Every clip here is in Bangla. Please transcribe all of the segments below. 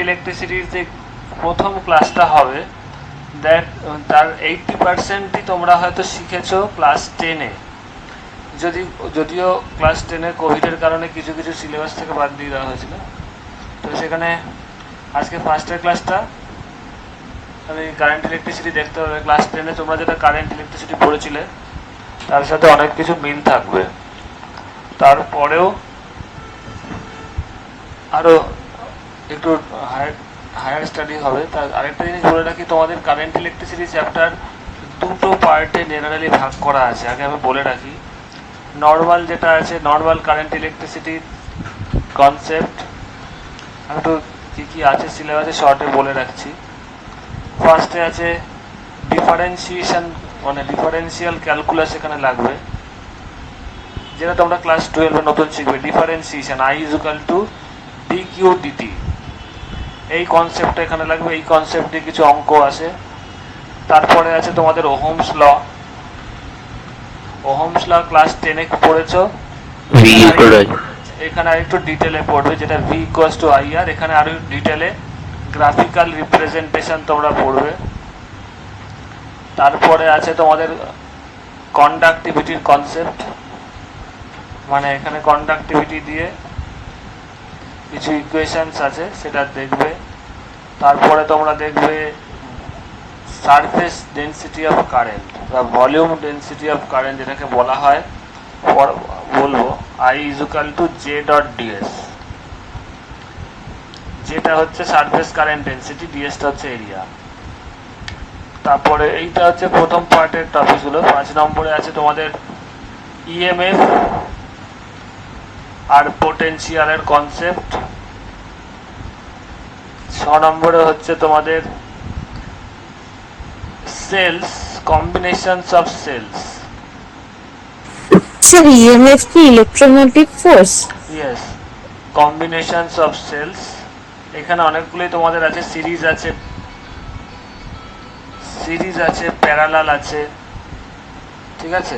ইলেকট্রিসিটির যে প্রথম ক্লাসটা হবে দ্যাট তার 80%ই তোমরা হয়তো শিখেছো ক্লাস 10-এ। যদিও ক্লাস 10-এ কোভিডের কারণে কিছু কিছু সিলেবাস থেকে বাদ দিয়ে দেওয়া হয়েছিল। তো সেখানে আজকে ফার্স্টের ক্লাসটা আমি কারেন্ট ইলেকট্রিসিটি দেখতে হবে। ক্লাস 10-এ তোমরা যেটা কারেন্ট ইলেকট্রিসিটি পড়েছিলে তার সাথে অনেক কিছু মিল থাকবে। তারপরেও আরও একটু হায়ার স্টাডি হবে। তার আরেকটা জিনিস বলে রাখি, তোমাদের কারেন্ট ইলেকট্রিসিটি চ্যাপ্টার দুটো পার্টে জেনারেলি ভাগ করা আছে। আগে আমি বলে রাখি, নর্মাল যেটা আছে নর্মাল কারেন্ট ইলেকট্রিসিটি কনসেপ্ট, আমি তো কী কী আছে সিলেবাসে শর্টে বলে রাখছি। ফার্স্টে আছে ডিফারেন্সিয়েশন, মানে ডিফারেন্সিয়াল ক্যালকুলাস এখানে লাগবে, যেটা তোমরা ক্লাস 12-এ নতুন শিখবে। ডিফারেন্সিয়েশন I = dq dt, এই কনসেপ্টটা এখানে লাগবে। এই কনসেপ্ট দিয়ে কিছু অঙ্ক আছে। তারপরে আছে তোমাদের Ohm's law. Ohm's law class 10-এ পড়েছো, এখানে আরেকটু ডিটেলে পড়বে, যেটা V = IR। এখানে আরো ডিটেলে গ্রাফিক্যাল রিপ্রেজেন্টেশন তোমরা পড়বে। তারপরে আছে তোমাদের কন্ডাক্টিভিটির কনসেপ্ট, মানে এখানে কন্ডাক্টিভিটি দিয়ে কিছু ইকুয়েশনস আছে সেটা দেখবে। তারপরে তোমরা দেখবে সারফেস ডেনসিটি অফ কারেন্ট বা ভলিউম ডেনসিটি অফ কারেন্ট, যেটাকে বলা হয় বলবো I = J.ds, যেটা হচ্ছে সারফেস কারেন্ট ডেনসিটি, ds-টা হচ্ছে এরিয়া। তারপরে এইটা হচ্ছে প্রথম পার্টের টপিকগুলো। 5 নম্বরে আছে তোমাদের EMF আর পোটেনশিয়ালের কনসেপ্ট। 6 নম্বরে হচ্ছে তোমাদের cells, combinations of cells. Sir EMF কি electromagnetic force? Yes, combinations of cells. এখানে অনেকগুলোই তোমাদের আছে, সিরিজ আছে, প্যারালাল আছে, ঠিক আছে,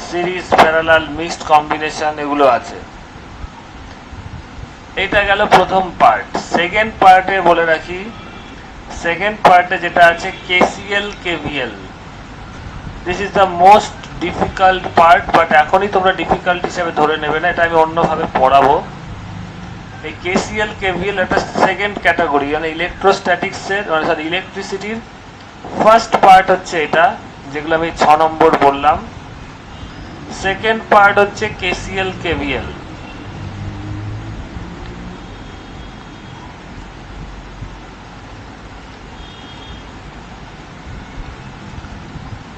সিরিজ, প্যারালাল, মিক্সড কম্বিনেশন, এগুলো আছে। এটা গেল প্রথম পার্ট। সেকেন্ড পার্টে বলে রাখি, সেকেন্ড পার্টে যেটা আছে KCL KVL, this is the most difficult part, but এখনই তোমরা ডিফিকাল্ট হিসেবে ধরে নেবে না, এটা আমি অন্যভাবে পড়াবো। এই KCL KVL একটা সেকেন্ড ক্যাটাগরি, মানে ইলেকট্রোস্ট্যাটিক্সের, মানে সরি ইলেকট্রিসিটির ফার্স্ট পার্ট হচ্ছে এটা, যেগুলো আমি 6 নম্বর বললাম। সেকেন্ড পার্ট হচ্ছে KCL KVL।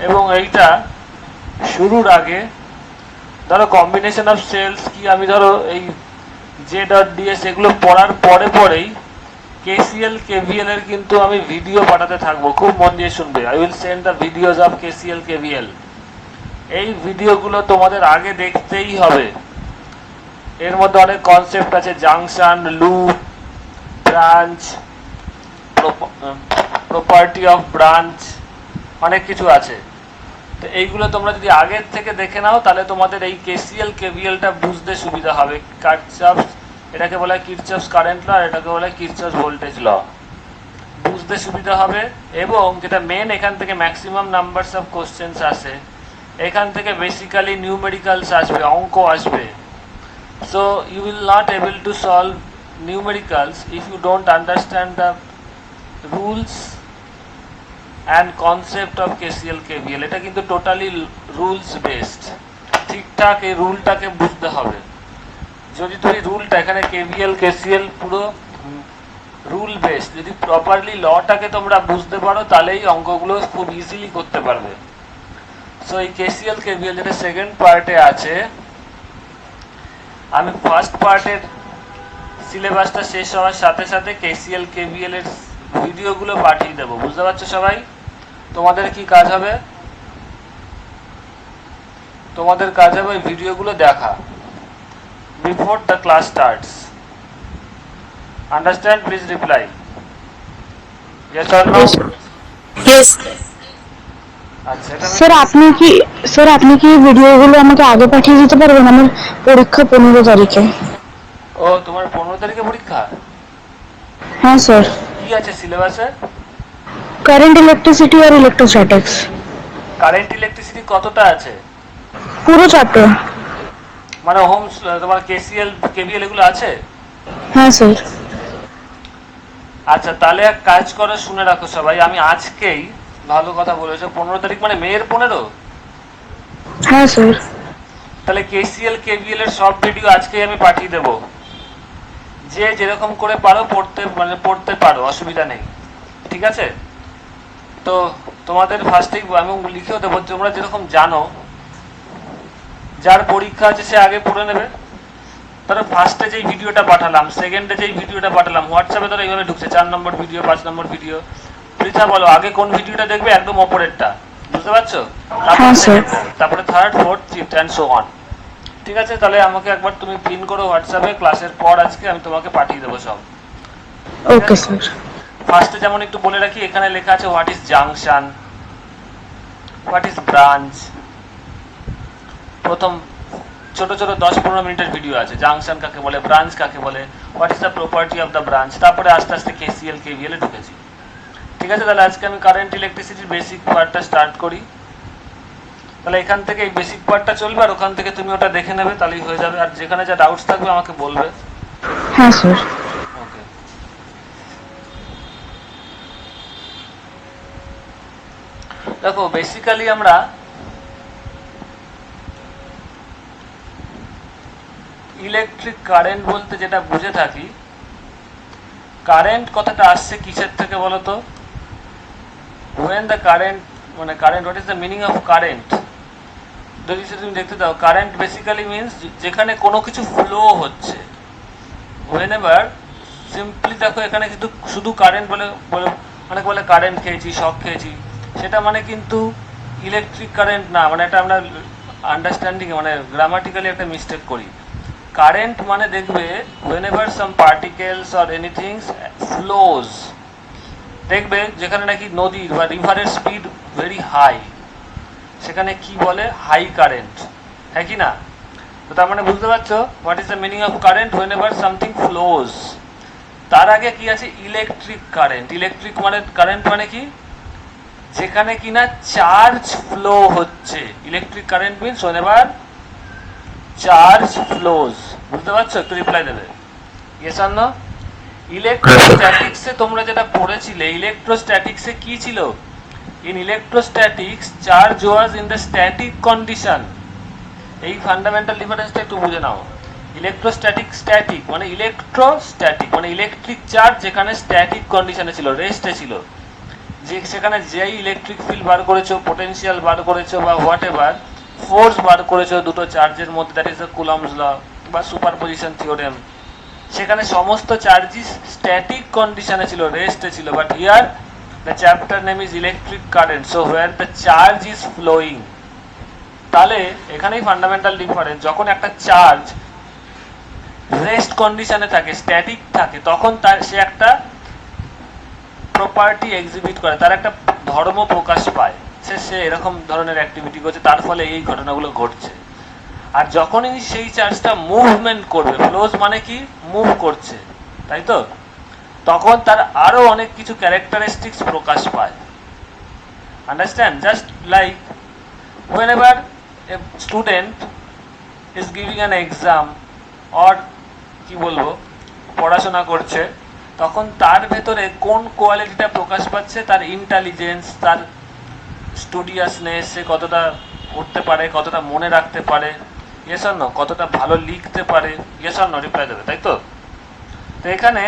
এবং এইটা শুরুর আগে ধরো কম্বিনেশন অফ সেলস কি, আমি ধরো এই J.ds এগুলো পড়ার পরেই KCL KVL এর কিন্তু আমি ভিডিও পাঠাতে থাকবো, খুব মন দিয়ে শুনবে। I will send the videos of KCL KVL। এই ভিডিওগুলো তোমাদের আগে দেখতেই হবে। এর মধ্যে অনেক কনসেপ্ট আছে, junction, loop, branch, property of branch, অনেক কিছু আছে। তো এইগুলো তোমরা যদি আগের থেকে দেখে নাও তাহলে তোমাদের এই KCL KVLটা বুঝতে সুবিধা হবে। কার্চফস, এটাকে বলা হয় কিরচফস কারেন্ট ল, আর এটাকে বলা হয় কিরচফস ভোল্টেজ ল, বুঝতে সুবিধা হবে। এবং যেটা মেন, এখান থেকে ম্যাক্সিমাম নাম্বারস অফ কোশ্চেন্স আসে, এখান থেকে বেসিক্যালি নিউমেরিক্যালস আসবে, অঙ্ক আসবে। So you will not able to solve numericals if you don't understand the rules and concept of KCL KVL। এটা কিন্তু টোটালি রুলস বেসড, ঠিকঠাক এই রুলটাকে বুঝতে হবে। যদি তুমি রুলটা, এখানে KVL KCL পুরো রুল বেসড, যদি প্রপারলি লটাকে তোমরা বুঝতে পারো তাহলেই অঙ্কগুলো খুব ইজিলি করতে পারবে। সো এই KCL KVL যেটা সেকেন্ড পার্টে আছে, আমি ফার্স্ট পার্টের সিলেবাসটা শেষ হওয়ার সাথে সাথে KCL KVL এর ভিডিওগুলো পাঠিয়ে দেবো, বুঝতে পারছো সবাই? তোমাদের কি কাজ হবে, তোমাদের কাজ হবে ওই ভিডিওগুলো দেখা before the class starts. Understand? Please reply yes or no. Yes. আচ্ছা, স্যার আপনি কি ভিডিওগুলো আমাকে আগে পাঠিয়ে দিতে পারবেন? আমার পরীক্ষা 15 তারিখে। ও, তোমার 15 তারিখে পরীক্ষা? হ্যাঁ স্যার। কি আছে সিলেবাসে? কারেন্ট ইলেকট্রিসিটি আর ইলেকট্রোস্ট্যাটিক্স। কারেন্ট ইলেকট্রিসিটি কতটা আছে? পুরো চ্যাপ্টার। মানে তোমার কেসিএল কেভিএল এগুলো আছে? হ্যাঁ স্যার। আচ্ছা, তাহলে এক কাজ করে শুনে রাখো সবাই, আমি আজকেই, ভালো কথা বলেছো, 15 তারিখ মানে মেয়ের 15। হ্যাঁ স্যার। তাহলে কেসিএল কেভিএল এর সব ভিডিও আজকেই আমি পাঠিয়ে দেবো। যে যেরকম করে পারো পড়তে পারো, অসুবিধা নেই, ঠিক আছে? তো তোমাদের ফার্স্টেই আমি লিখেও দেবো, তোমরা যেরকম জানো, যার পরীক্ষা আছে সে আগে পড়ে নেবে। ধরো ফার্স্টে যেই ভিডিওটা পাঠালাম, সেকেন্ডে যেই ভিডিওটা পাঠালাম, হোয়াটসঅ্যাপে ধরো এইভাবে ঢুকছে 4 নম্বর ভিডিও, 5 নম্বর ভিডিও। পৃথা বলো আগে কোন ভিডিওটা দেখবে? একদম ওপরেরটা, বুঝতে পারছো? হ্যাঁ স্যার। তারপরে third, fourth, fifth and so on. ঠিক আছে, তাহলে আমাকে একবার তুমি পিন করো হোয়াটসঅ্যাপে, ক্লাসের পর আজকে আমি তোমাকে পাঠিয়ে দেবো সব। Okay sir. ফার্স্টে যেমন একটু বলে রাখি, এখানে লেখা আছে what is junction, what is branch. প্রথম ছোট ছোট 10-15 মিনিটের ভিডিও আছে, জাংশন কাকে বলে, ব্রাঞ্চ কাকে বলে, what is the property of the branch. তারপরে আস্তে আস্তে কেসিএল কেভিএল এ ঢুকেছি। ঠিক আছে, তাহলে আজকে আমি কারেন্ট ইলেকট্রিসিটির বেসিক পার্টটা স্টার্ট করি। তাহলে এখান থেকে এই বেসিক পার্টটা চলবে, আর ওখান থেকে তুমি ওটা দেখে নেবে, তাহলেই হয়ে যাবে। আর যেখানে যা ডাউটস থাকবে আমাকে বলবে। হ্যাঁ স্যার। ওকে, দেখো বেসিক্যালি আমরা ইলেকট্রিক কারেন্ট বলতে যেটা বুঝে থাকি, কারেন্ট কথাটা আসছে কিসের থেকে বলো তো? when the current, মানে current, what is the meaning of current? যদি তুমি দেখতে দাও, কারেন্ট বেসিক্যালি মিনস যেখানে কোনো কিছু ফ্লো হচ্ছে। whenever, সিম্পলি দেখো এখানে কিন্তু শুধু কারেন্ট বলে, অনেকে বলে কারেন্ট খেয়েছি, শক খেয়েছি, সেটা মানে কিন্তু ইলেকট্রিক কারেন্ট না। মানে এটা আমরা আন্ডারস্ট্যান্ডিং, মানে গ্রামাটিক্যালি একটা মিস্টেক করি। কারেন্ট মানে দেখবে whenever some particles or anything flows, দেখবে যেখানে নাকি নদীর বা রিভারের স্পিড ভেরি হাই, সেখানে কি বলে? হাই কারেন্ট, হ্যাঁ কি না? তো তার মানে বুঝতে পারছো what is the meaning of current? whenever something flows। তার আগে কি আছে? Electric current. ইলেকট্রিক মানে কারেন্ট মানে কি? যেখানে কিনা চার্জ ফ্লো হচ্ছে। Electric current means whenever charge flows. বুঝতে পারছো? একটু রিপ্লাই দেবে, ইয়েস অর নো। ইলেকট্রোস্ট্যাটিক্সে তোমরা যেটা পড়েছিলে, ইলেকট্রোস্ট্যাটিক্সে কি ছিল? In electrostatics charge was in the static condition. এই ফান্ডামেন্টাল ডিফারেন্সটা একটু বুঝে নাও। ইলেকট্রোস্ট্যাটিক, স্ট্যাটিক মানে ইলেকট্রোস্ট্যাটিক মানে ইলেকট্রিক চার্জ যেখানে স্ট্যাটিক কন্ডিশনে ছিল, রেস্টে ছিল, যে সেখানে যেই ইলেকট্রিক ফিল্ড বার করেছো, পোটেনশিয়াল বার করেছো, বা হোয়াট এভার ফোর্স বার করেছো দুটো চার্জের মধ্যে, that is the Coulomb's law বা সুপারপজিশন থিওরেম, সেখানে সমস্ত চার্জেস স্ট্যাটিক কন্ডিশনে ছিল, রেস্টে ছিল। But here the chapter name is electric current, so where the charge is flowing. তাহলে এখানেই ফান্ডামেন্টাল ডিফারেন্স। যখন একটা চার্জ রেস্ট কন্ডিশনে থাকে, স্ট্যাটিক থাকে, তখন তার সে একটা প্রপার্টি এক্সিবিট করে, তার একটা ধর্ম প্রকাশ পায়, সে এরকম ধরনের অ্যাক্টিভিটি করছে, তার ফলে এই ঘটনাগুলো ঘটছে। আর যখনই সেই চার্জটা মুভমেন্ট করবে, ফ্লোজ মানে কি? মুভ করছে, তাই তো? তখন তার আরো অনেক কিছু ক্যারেক্টারিস্টিক্স প্রকাশ পায়। Understand? Just like whenever a student is giving an exam or কি বলবো, পড়াশোনা করছে, তখন তার ভেতরে কোন কোয়ালিটিটা প্রকাশ পাচ্ছে? তার ইন্টেলিজেন্স, তার স্টুডিয়াসনেস, সে কতটা পড়তে পারে, কতটা মনে রাখতে পারে, ইয়েস অর নো, কতটা ভালো লিখতে পারে, ইয়েস অর নো, রিপ্লাই দেবে, তাই তো? তো এখানে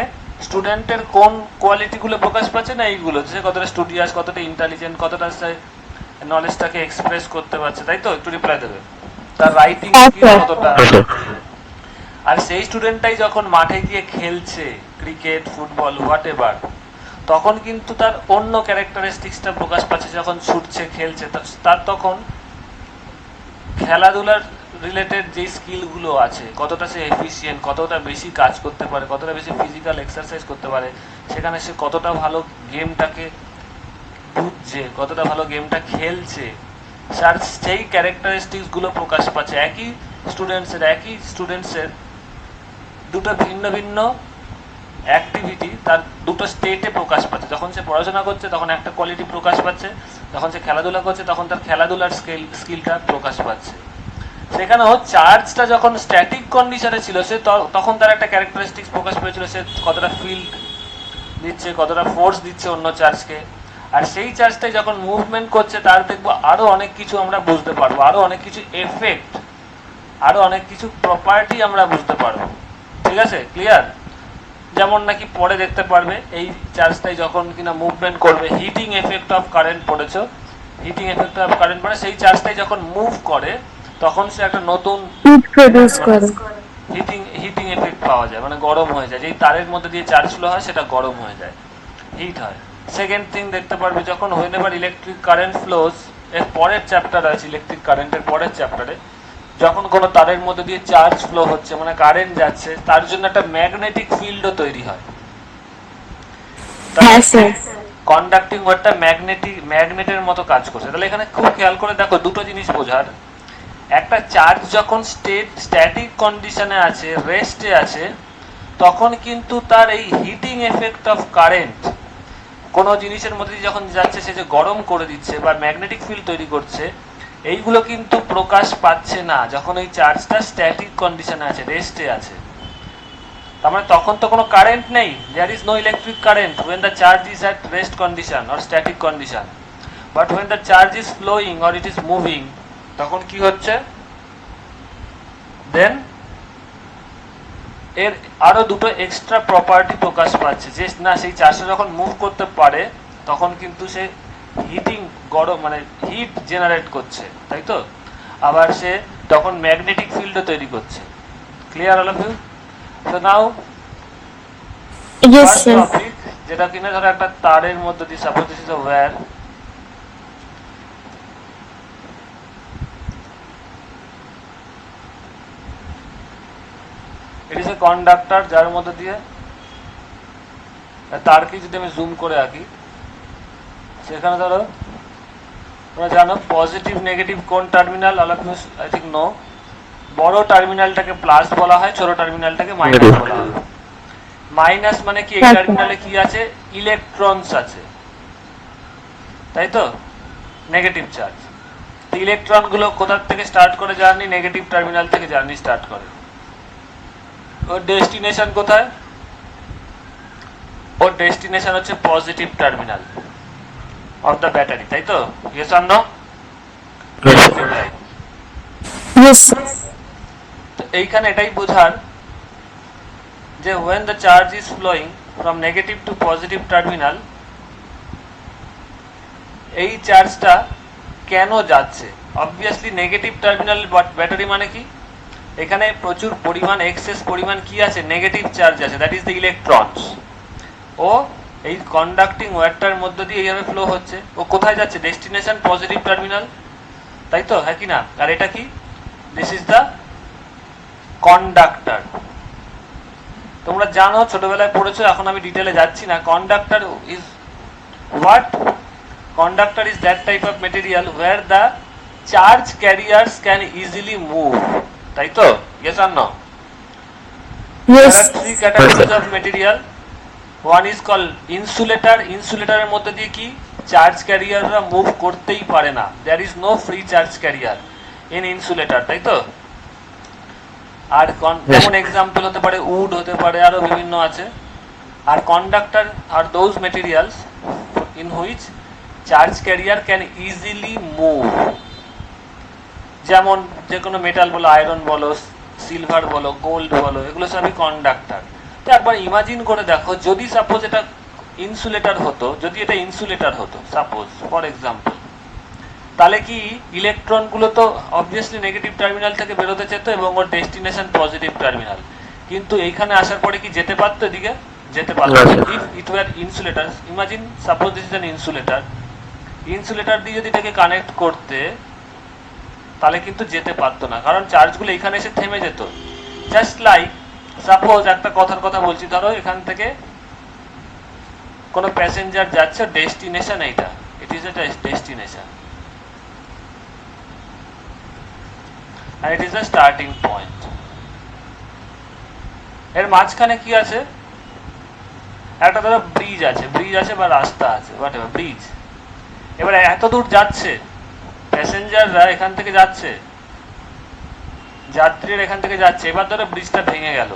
স্টুডেন্টের কোন কোয়ালিটিগুলো প্রকাশ পাচ্ছে? না এইগুলো, সে কতটা স্টুডিয়াস, কতটা ইন্টেলিজেন্ট, কতটা সে নলেজটাকে এক্সপ্রেস করতে পারছে, তাই তো? একটু রিপ্লাই দেবে। তার রাইটিং স্কিল কতটা। আর সেই স্টুডেন্টটাই যখন মাঠে গিয়ে খেলছে, ক্রিকেট, ফুটবল, হোয়াট এভার, তখন কিন্তু তার অন্য ক্যারেক্টারিস্টিক্সটা প্রকাশ পাচ্ছে। যখন ছুটছে, খেলছে, তার তখন খেলাধুলার রিলেটেড যে স্কিলগুলো আছে, কতটা সে এফিসিয়েন্ট, কতটা বেশি কাজ করতে পারে, কতটা বেশি ফিজিক্যাল এক্সারসাইজ করতে পারে, সেখানে সে কতটা ভালো গেমটাকে বুঝছে, কতটা ভালো গেমটা খেলছে, তার সেই ক্যারেক্টারিস্টিক্সগুলো প্রকাশ পাচ্ছে। একই স্টুডেন্টসের দুটো ভিন্ন ভিন্ন অ্যাক্টিভিটি তার দুটো স্টেটে প্রকাশ পাচ্ছে। যখন সে পড়াশোনা করছে তখন একটা কোয়ালিটি প্রকাশ পাচ্ছে, যখন সে খেলাধুলা করছে তখন তার খেলাধুলার স্কিলটা প্রকাশ পাচ্ছে। সেখানেও চার্জটা যখন স্ট্যাটিক কন্ডিশনে ছিল সে তখন তার একটা ক্যারেক্টারিস্টিক্স প্রকাশ পেয়েছিল, সে কতটা ফিল্ড দিচ্ছে, কতটা ফোর্স দিচ্ছে অন্য চার্জকে। আর সেই চার্জটাই যখন মুভমেন্ট করছে তার দেখবো আরো অনেক কিছু আমরা বুঝতে পারবো, আরো অনেক কিছু এফেক্ট, আরো অনেক কিছু প্রপার্টি আমরা বুঝতে পারবো। ঠিক আছে, ক্লিয়ার? যেমন নাকি পরে দেখতে পারবে এই চার্জটাই যখন কিনা মুভমেন্ট করবে, হিটিং এফেক্ট অফ কারেন্ট পড়েছো, হিটিং এফেক্ট অফ কারেন্ট মানে সেই চার্জটাই যখন মুভ করে তখন সে একটা নতুন হিট প্রডিউস করে। হিটিং এফেক্ট পাওয়া যায়, মানে গরম হয়ে যায়, যেই তারের মধ্যে দিয়ে চার্জ ফ্লো হয় সেটা গরম হয়ে যায়, হিট হয়। সেকেন্ড থিং দেখতে পারবে যখন when ever electric current flows, এর পরের চ্যাপ্টার আছে ইলেকট্রিক কারেন্টের পরের চ্যাপ্টারে, যখন কোনো তারের মধ্যে দিয়ে চার্জ ফ্লো হচ্ছে মানে কারেন্ট যাচ্ছে, তার জন্য একটা ম্যাগনেটিক ফিল্ডও তৈরি হয়। হ্যাঁ স্যার। কন্ডাক্টিং ওয়ারটা ম্যাগনেটের মতো কাজ করছে। তাহলে এখানে খুব খেয়াল করে দেখো দুটো জিনিস বোঝার, একটা চার্জ যখন স্ট্যাটিক কন্ডিশনে আছে, রেস্টে আছে, তখন কিন্তু তার এই হিটিং এফেক্ট অফ কারেন্ট কোনো জিনিসের মধ্যে যখন যাচ্ছে সে যে গরম করে দিচ্ছে বা ম্যাগনেটিক ফিল্ড তৈরি করছে, এইগুলো কিন্তু প্রকাশ পাচ্ছে না যখন এই চার্জটা স্ট্যাটিক কন্ডিশনে আছে, রেস্টে আছে। তার মানে তখন তো কোনো কারেন্ট নেই, there is no electric current when the charge is at rest condition or static condition, but when the charge is flowing or it is moving, তখন কি হচ্ছে, দেন এর আরো দুটো এক্সট্রা প্রপার্টি প্রকাশ পাচ্ছে, যে না সেই চার্জটা যখন মুভ করতে পারে তখন কিন্তু সে হিটিং, গরম মানে হিট জেনারেট করছে, তাই তো? আবার সে তখন ম্যাগনেটিক ফিল্ডও তৈরি করছে। Clear all of you? তো নাও ইয়েস স্যার। টপিক, যেটা কিনা ধরো একটা তারের মধ্যে দিয়ে, suppose this is a wire, it is a conductor যার মধ্যে দিয়ে তারকে যদি আমি জুম করে আঁকি, সেখানে ধরো তোমরা জানো পজিটিভ নেগেটিভ কোন terminal, all of you I think know. বড় টার্মিনালটাকে প্লাস বলা হয়, ছোট টার্মিনালটাকে মাইনাস বলা হয়। মাইনাস মানে কি, এই টার্মিনালে কি আছে, ইলেকট্রনস আছে, তাই তো? Negative charge. ইলেকট্রন গুলো কোথা থেকে স্টার্ট করে জার্নি, নেগেটিভ টার্মিনাল থেকে জার্নি স্টার্ট করে। ওর ডেস্টিনেশন কোথায়? ওর ডেস্টিনেশন হচ্ছে positive terminal of the battery, তাই তো? Yes or no? ইয়েস। তো এইখানে এটাই বোঝার যে when the charge is flowing from negative to positive terminal, এই চার্জটা কেন যাচ্ছে? অবভিয়াসলি নেগেটিভ টার্মিনাল ব্যাটারি মানে কি, এখানে প্রচুর পরিমাণ এক্সেস পরিমাণ কি আছে, নেগেটিভ চার্জ আছে, দ্যাট ইজ দ্য ইলেকট্রনস। ও এই কন্ডাক্টিং ওয়্যারটার মধ্য দিয়ে এইভাবে ফ্লো হচ্ছে, ও কোথায় যাচ্ছে, ডেস্টিনেশন পজিটিভ টার্মিনাল, তাই তো? হ্যাঁ কি না? আর এটা কি, দিস ইজ দ্য কন্ডাক্টর। তোমরা জানো, ছোটবেলায় পড়েছো, এখন আমি ডিটেলে যাচ্ছি না। Conductor is what? Conductor is that type of material where the charge carriers can easily move, তাই তো? Yes or no? Yes. There are three categories of material. One is called insulator. Insulator এর মধ্যে দিয়ে কি, চার্জ ক্যারিয়াররা মুভ করতেই পারে না, there is no free charge carrier in insulator, তাই তো? আর যেমন এক্সাম্পল হতে পারে উড, হতে পারে আরো বিভিন্ন আছে। আর কন্ডাক্টর আর those materials in which charge carrier can easily move, যেমন যে কোনো মেটাল বলো, আয়রন বলো, সিলভার বলো, গোল্ড বলো, এগুলো সবই কন্ডাক্টর। তো একবার ইমাজিন করে দেখো, যদি সাপোজ এটা ইনসুলেটর হতো, যদি এটা ইনসুলেটর হতো সাপোজ ফর এক্সাম্পল, তাহলে কি ইলেকট্রনগুলো তো অবভিয়াসলি নেগেটিভ টার্মিনাল থেকে বেরোতে চেত এবং ওর ডেস্টিনেশন পজিটিভ টার্মিনাল, কিন্তু এইখানে আসার পরে কি যেতে পারতো এদিকে? যেতে পারতো। If it were insulator, imagine suppose this is an insulator, insulator দিয়ে যদি এটাকে কানেক্ট করতে, তাহলে কিন্তু যেতে পারতো না, কারণ চার্জগুলো এখানে এসে থেমে যেত। জাস্ট লাইক সাপোজ একটা কথার কথা বলছি, ধরো এখান থেকে কোনো প্যাসেঞ্জার যাচ্ছে, ডেস্টিনেশন এইটা, ইট ইজ এ ডেস্টিনেশন আর it is a starting point. এর মাঝখানে কি আছে, একটা ধরো ব্রিজ আছে বা রাস্তা আছে, হোয়াট এভার, ব্রিজ। এবার এত দূর যাচ্ছে, প্যাসেঞ্জাররা এখান থেকে যাচ্ছে, যাত্রীরা এখান থেকে যাচ্ছে, এবার ধরো ব্রিজটা ভেঙে গেল,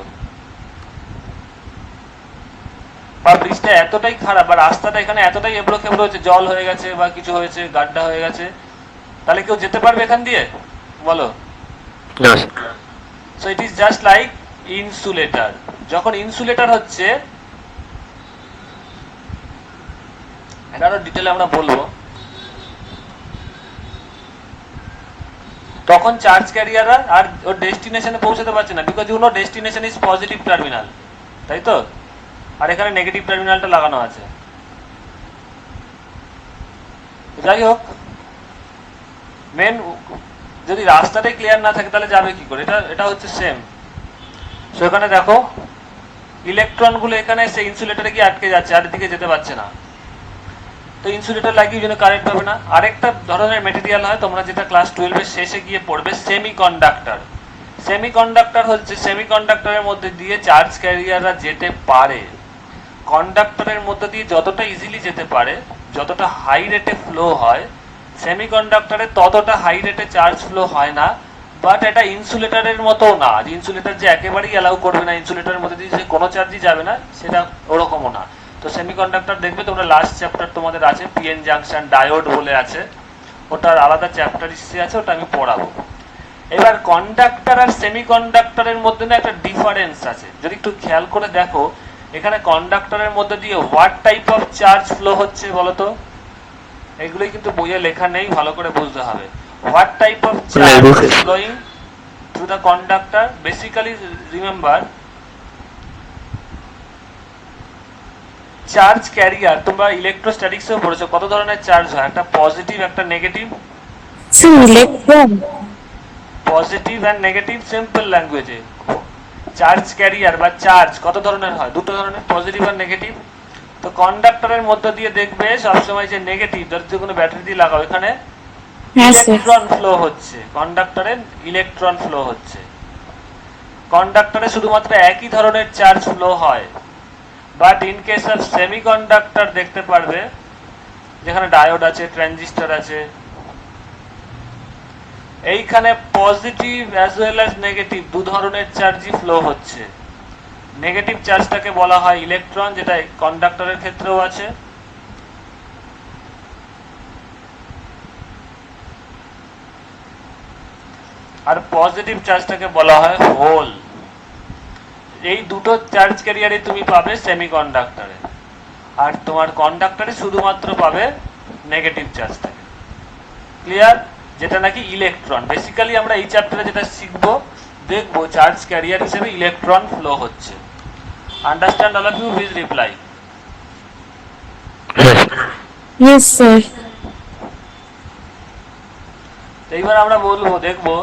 বা ব্রিজটা এতটাই খারাপ বা রাস্তাটা এখানে এতটাই এবড়ো খেবড়ো হচ্ছে, জল হয়ে গেছে বা কিছু হয়েছে, গাড্ডা হয়ে গেছে, তাহলে কেউ যেতে পারবে এখান দিয়ে? বলো। So it is just like insulator. যখন ইনসুলেটর হচ্ছে, এটা আরো ডিটেলে আমরা বলবো, তখন চার্জ ক্যারিয়াররা আর ওর ডেস্টিনেশনে পৌঁছাতে পারছে না, because you know destination is positive terminal, তাই তো? আর এখানে নেগেটিভ টার্মিনালটা লাগানো আছে। যাই হোক, মেন যদি রাস্তাটাই ক্লিয়ার না থাকে তাহলে যাবে কি করে? এটা হচ্ছে সেম। সো এখানে দেখো ইলেকট্রনগুলো এখানে এসে ইনসুলেটরে গিয়ে আটকে যাচ্ছে, আর দিকে যেতে পারছে না। তো ইনসুলেটর লাগিয়ে জন্য কারেন্ট পাবে না। আরেকটা ধরনের মেটেরিয়াল হয়, তোমরা যেটা ক্লাস 12 এর শেষে গিয়ে পড়বে, সেমিকন্ডাক্টর। সেমিকন্ডাক্টর হচ্ছে, সেমিকন্ডাক্টরের মধ্যে দিয়ে চার্জ ক্যারিয়াররা যেতে পারে। কন্ডাক্টরের মধ্যে দিয়ে যতটা ইজিলি যেতে পারে, যতটা হাই রেটে ফ্লো হয়, সেমিকন্ডাক্টরে ততটা হাই রেটে চার্জ ফ্লো হয় না। বাট এটা ইনসুলেটরের মতো না, ইনসুলেটর যে একেবারেই অ্যালাউ করবে না, ইনসুলেটরের মধ্যে দিয়ে যে কোনো চার্জই যাবে না, সেটা ওরকমও না। তো সেমিকন্ডাক্টর দেখবে তোমরা লাস্ট চ্যাপ্টার তোমাদের আছে, পিএন জাংশন ডায়োড বলে আছে, ওটার আলাদা চ্যাপ্টার হিসেবে আছে, ওটা আমি পড়াবো। এবার কন্ডাক্টর আর সেমিকন্ডাক্টরের মধ্যে না একটা ডিফারেন্স আছে, যদি একটু খেয়াল করে দেখো, এখানে কন্ডাক্টরের মধ্যে দিয়ে what type of charge flow হচ্ছে বলতো? এগুলোই কিন্তু বইয়ে লেখা নেই, ভালো করে বুঝতে হবে। What type of charge flowing through the conductor? Basically remember, charge carrier, তোমরা ইলেকট্রোস্ট্যাটিক্সেও পড়েছো, কত ধরনের চার্জ হয়? একটা পজিটিভ, একটা negative. Electron. Positive and negative, simple ল্যাঙ্গুয়েজে। চার্জ ক্যারিয়ার বা চার্জ কত ধরনের হয়? দুটো ধরনের, পজিটিভ আর নেগেটিভ। তো কন্ডাক্টরের মধ্যে দিয়ে দেখবে সবসময় যে নেগেটিভ, যদি কোনো ব্যাটারি দিয়ে লাগাও, এখানে ইলেকট্রন ফ্লো হচ্ছে, কন্ডাক্টরে ইলেকট্রন ফ্লো হচ্ছে। কন্ডাক্টরে শুধুমাত্র একই ধরনের চার্জ ফ্লো হয়। But in case of semiconductor দেখতে পারবে, যেখানে ডায়োড আছে, ট্রানজিস্টর আছে, এইখানে positive as well as negative দু ধরনের চার্জই ফ্লো হচ্ছে। নেগেটিভ চার্জটাকে বলা হয় ইলেকট্রন, যেটা কন্ডাক্টরের ক্ষেত্রেও আছে। আর পজিটিভ চার্জটাকে বলা হয় হোল। এই দুটো চার্জ ক্যারিয়ারে তুমি পাবে সেমিকন্ডাক্টরে, আর তোমার কন্ডাক্টরে শুধুমাত্র পাবে নেগেটিভ চার্জটাকে। ক্লিয়ার? যেটা নাকি ইলেকট্রন। বেসিক্যালি আমরা এই চ্যাপ্টারে যেটা শিখবো, দেখবো চার্জ ক্যারিয়ার হিসেবে ইলেকট্রন ফ্লো হচ্ছে। Understand all of you? Please reply. Yes sir. এইবার আমরা বলবো, দেখবো,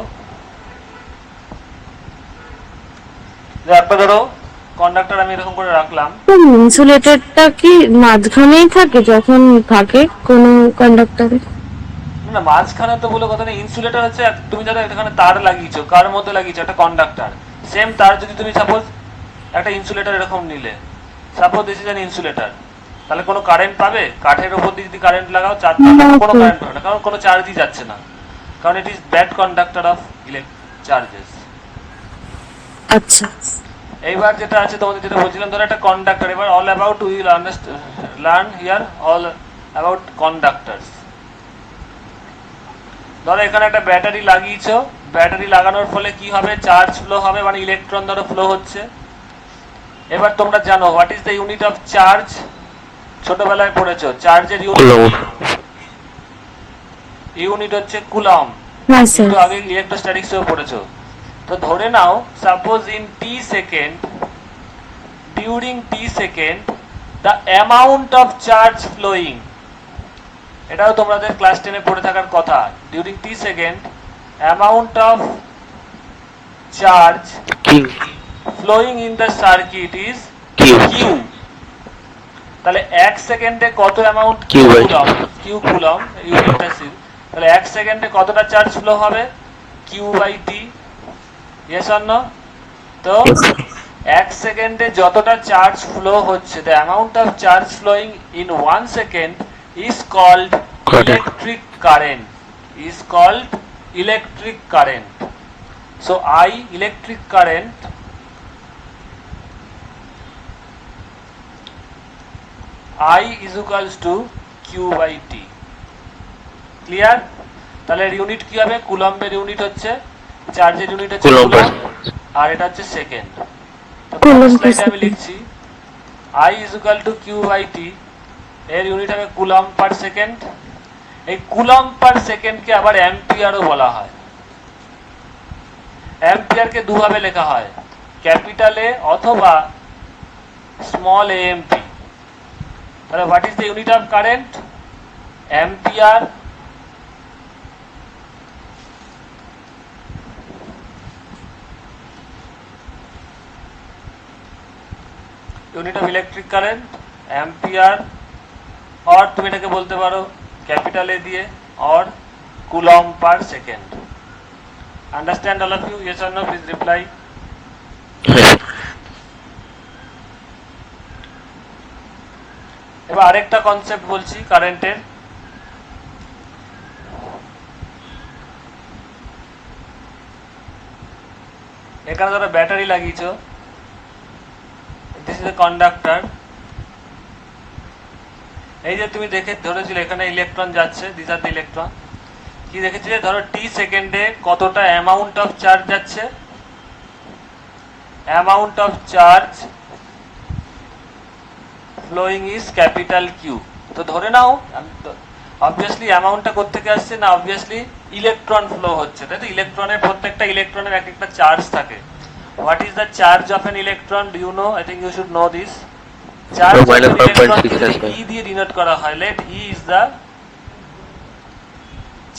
একটা ধরো কন্ডাক্টর আমি এরকম করে রাখলাম, ইনসুলেটরটা কি মাঝখানেই থাকে যখন থাকে কোনো কন্ডাক্টরে? না মাঝখানে তো বলে কথা নেই। ইনসুলেটর হচ্ছে, তুমি যারা এখানে তার লাগিয়েছো, কার মধ্যে লাগিয়েছো? একটা কন্ডাক্টর। সেম তার যদি তুমি সাপোজ একটা ইনসুলেটর এরকম নিলে, suppose this is an insulator, তাহলে কোনো কারেন্ট পাবে? কাঠের উপর দিয়ে যদি কারেন্ট লাগাও, চার্জ কোনো কারেন্ট পাবে না, কারণ কোনো চার্জই যাচ্ছে না, কারণ it is bad conductor of charges. আচ্ছা। এইবার যেটা আছে তোমাদের, যেটা বলছিলাম, ধরো একটা কন্ডাক্টর। এবার all about will learn here all about কন্ডাক্টরস। ধরো এখানে একটা ব্যাটারি লাগিয়েছো, ব্যাটারি লাগানোর ফলে কি হবে? চার্জ ফ্লো হবে, মানে ইলেকট্রন ধরো ফ্লো হচ্ছে। এবার তোমরা জানো what is the unit of charge? ছোটবেলায় পড়েছো চার্জের ইউনিট হচ্ছে কুলম, কিন্তু আগে ইলেকট্রোস্ট্যাটিক্সেও পড়েছো। তো ধরে নাও, suppose in T second, during T second, the amount of charge flowing, এটাও তোমাদের ক্লাস 10 এ পড়ে থাকার কথা। During T second, amount of charge flowing in the circuit is Q. তাহলে 1 সেকেন্ডে কত অ্যামাউন্ট? কিউ কুলম, ইউনিটটা ছিল। তাহলে 1 সেকেন্ডে কতটা চার্জ ফ্লো হবে? Q by T. Yes or no? তো এক সেকেন্ডে যতটা চার্জ ফ্লো হচ্ছে, the amount of charge flowing in 1 second is called electric current, is called electric current. So I electric current I is equals to Q by T। Clear? তাহলে ইউনিট কি হবে? কুলম্বের ইউনিট হচ্ছে, চার্জের ইউনিট হচ্ছে কুলম্ব, আর এটা হচ্ছে সেকেন্ড। তো স্লাইডে আমি লিখছি I is equal to Q by T, এর ইউনিট হবে কুলম্ব পার সেকেন্ড। এই কুলম্ব পার সেকেন্ডকে আবার অ্যাম্পিয়ারও বলা হয়। অ্যাম্পিয়ারকে দুভাবে লেখা হয়, ক্যাপিটাল এ অথবা স্মল এএমপি। তাহলে what is the unit of current? Ampere unit of electric current ampere, or তুমি এটাকে বলতে পারো ক্যাপিটাল এ দিয়ে, or coulomb per second. Understand all of you? Yes or no? Please reply. এবার আরেকটা কনসেপ্ট বলছি কারেন্টের। এখানে ধরো ব্যাটারি লাগিয়েছো, দিস ইজ এ কন্ডাক্টর। এই যে তুমি দেখে ধরেছিলে এখানে ইলেকট্রন যাচ্ছে, দিস আর দ্য ইলেকট্রন। কি দেখেছিলে? ধরো টি সেকেন্ডে কতটা অ্যামাউন্ট অফ চার্জ যাচ্ছে, amount of charge flowing is capital Q. তো ধরে নাও অবভিয়াসলি অ্যামাউন্টটা কোত্থেকে আসছে না, অবভিয়াসলি ইলেকট্রন ফ্লো হচ্ছে, তাই তো? ইলেকট্রনের প্রত্যেকটা ইলেকট্রনের এক একটা চার্জ থাকে। What is the charge of an electron? Do you know? I think you should know this. Charge of an electron E দিয়ে ডিনোট করা হয়। Let E is the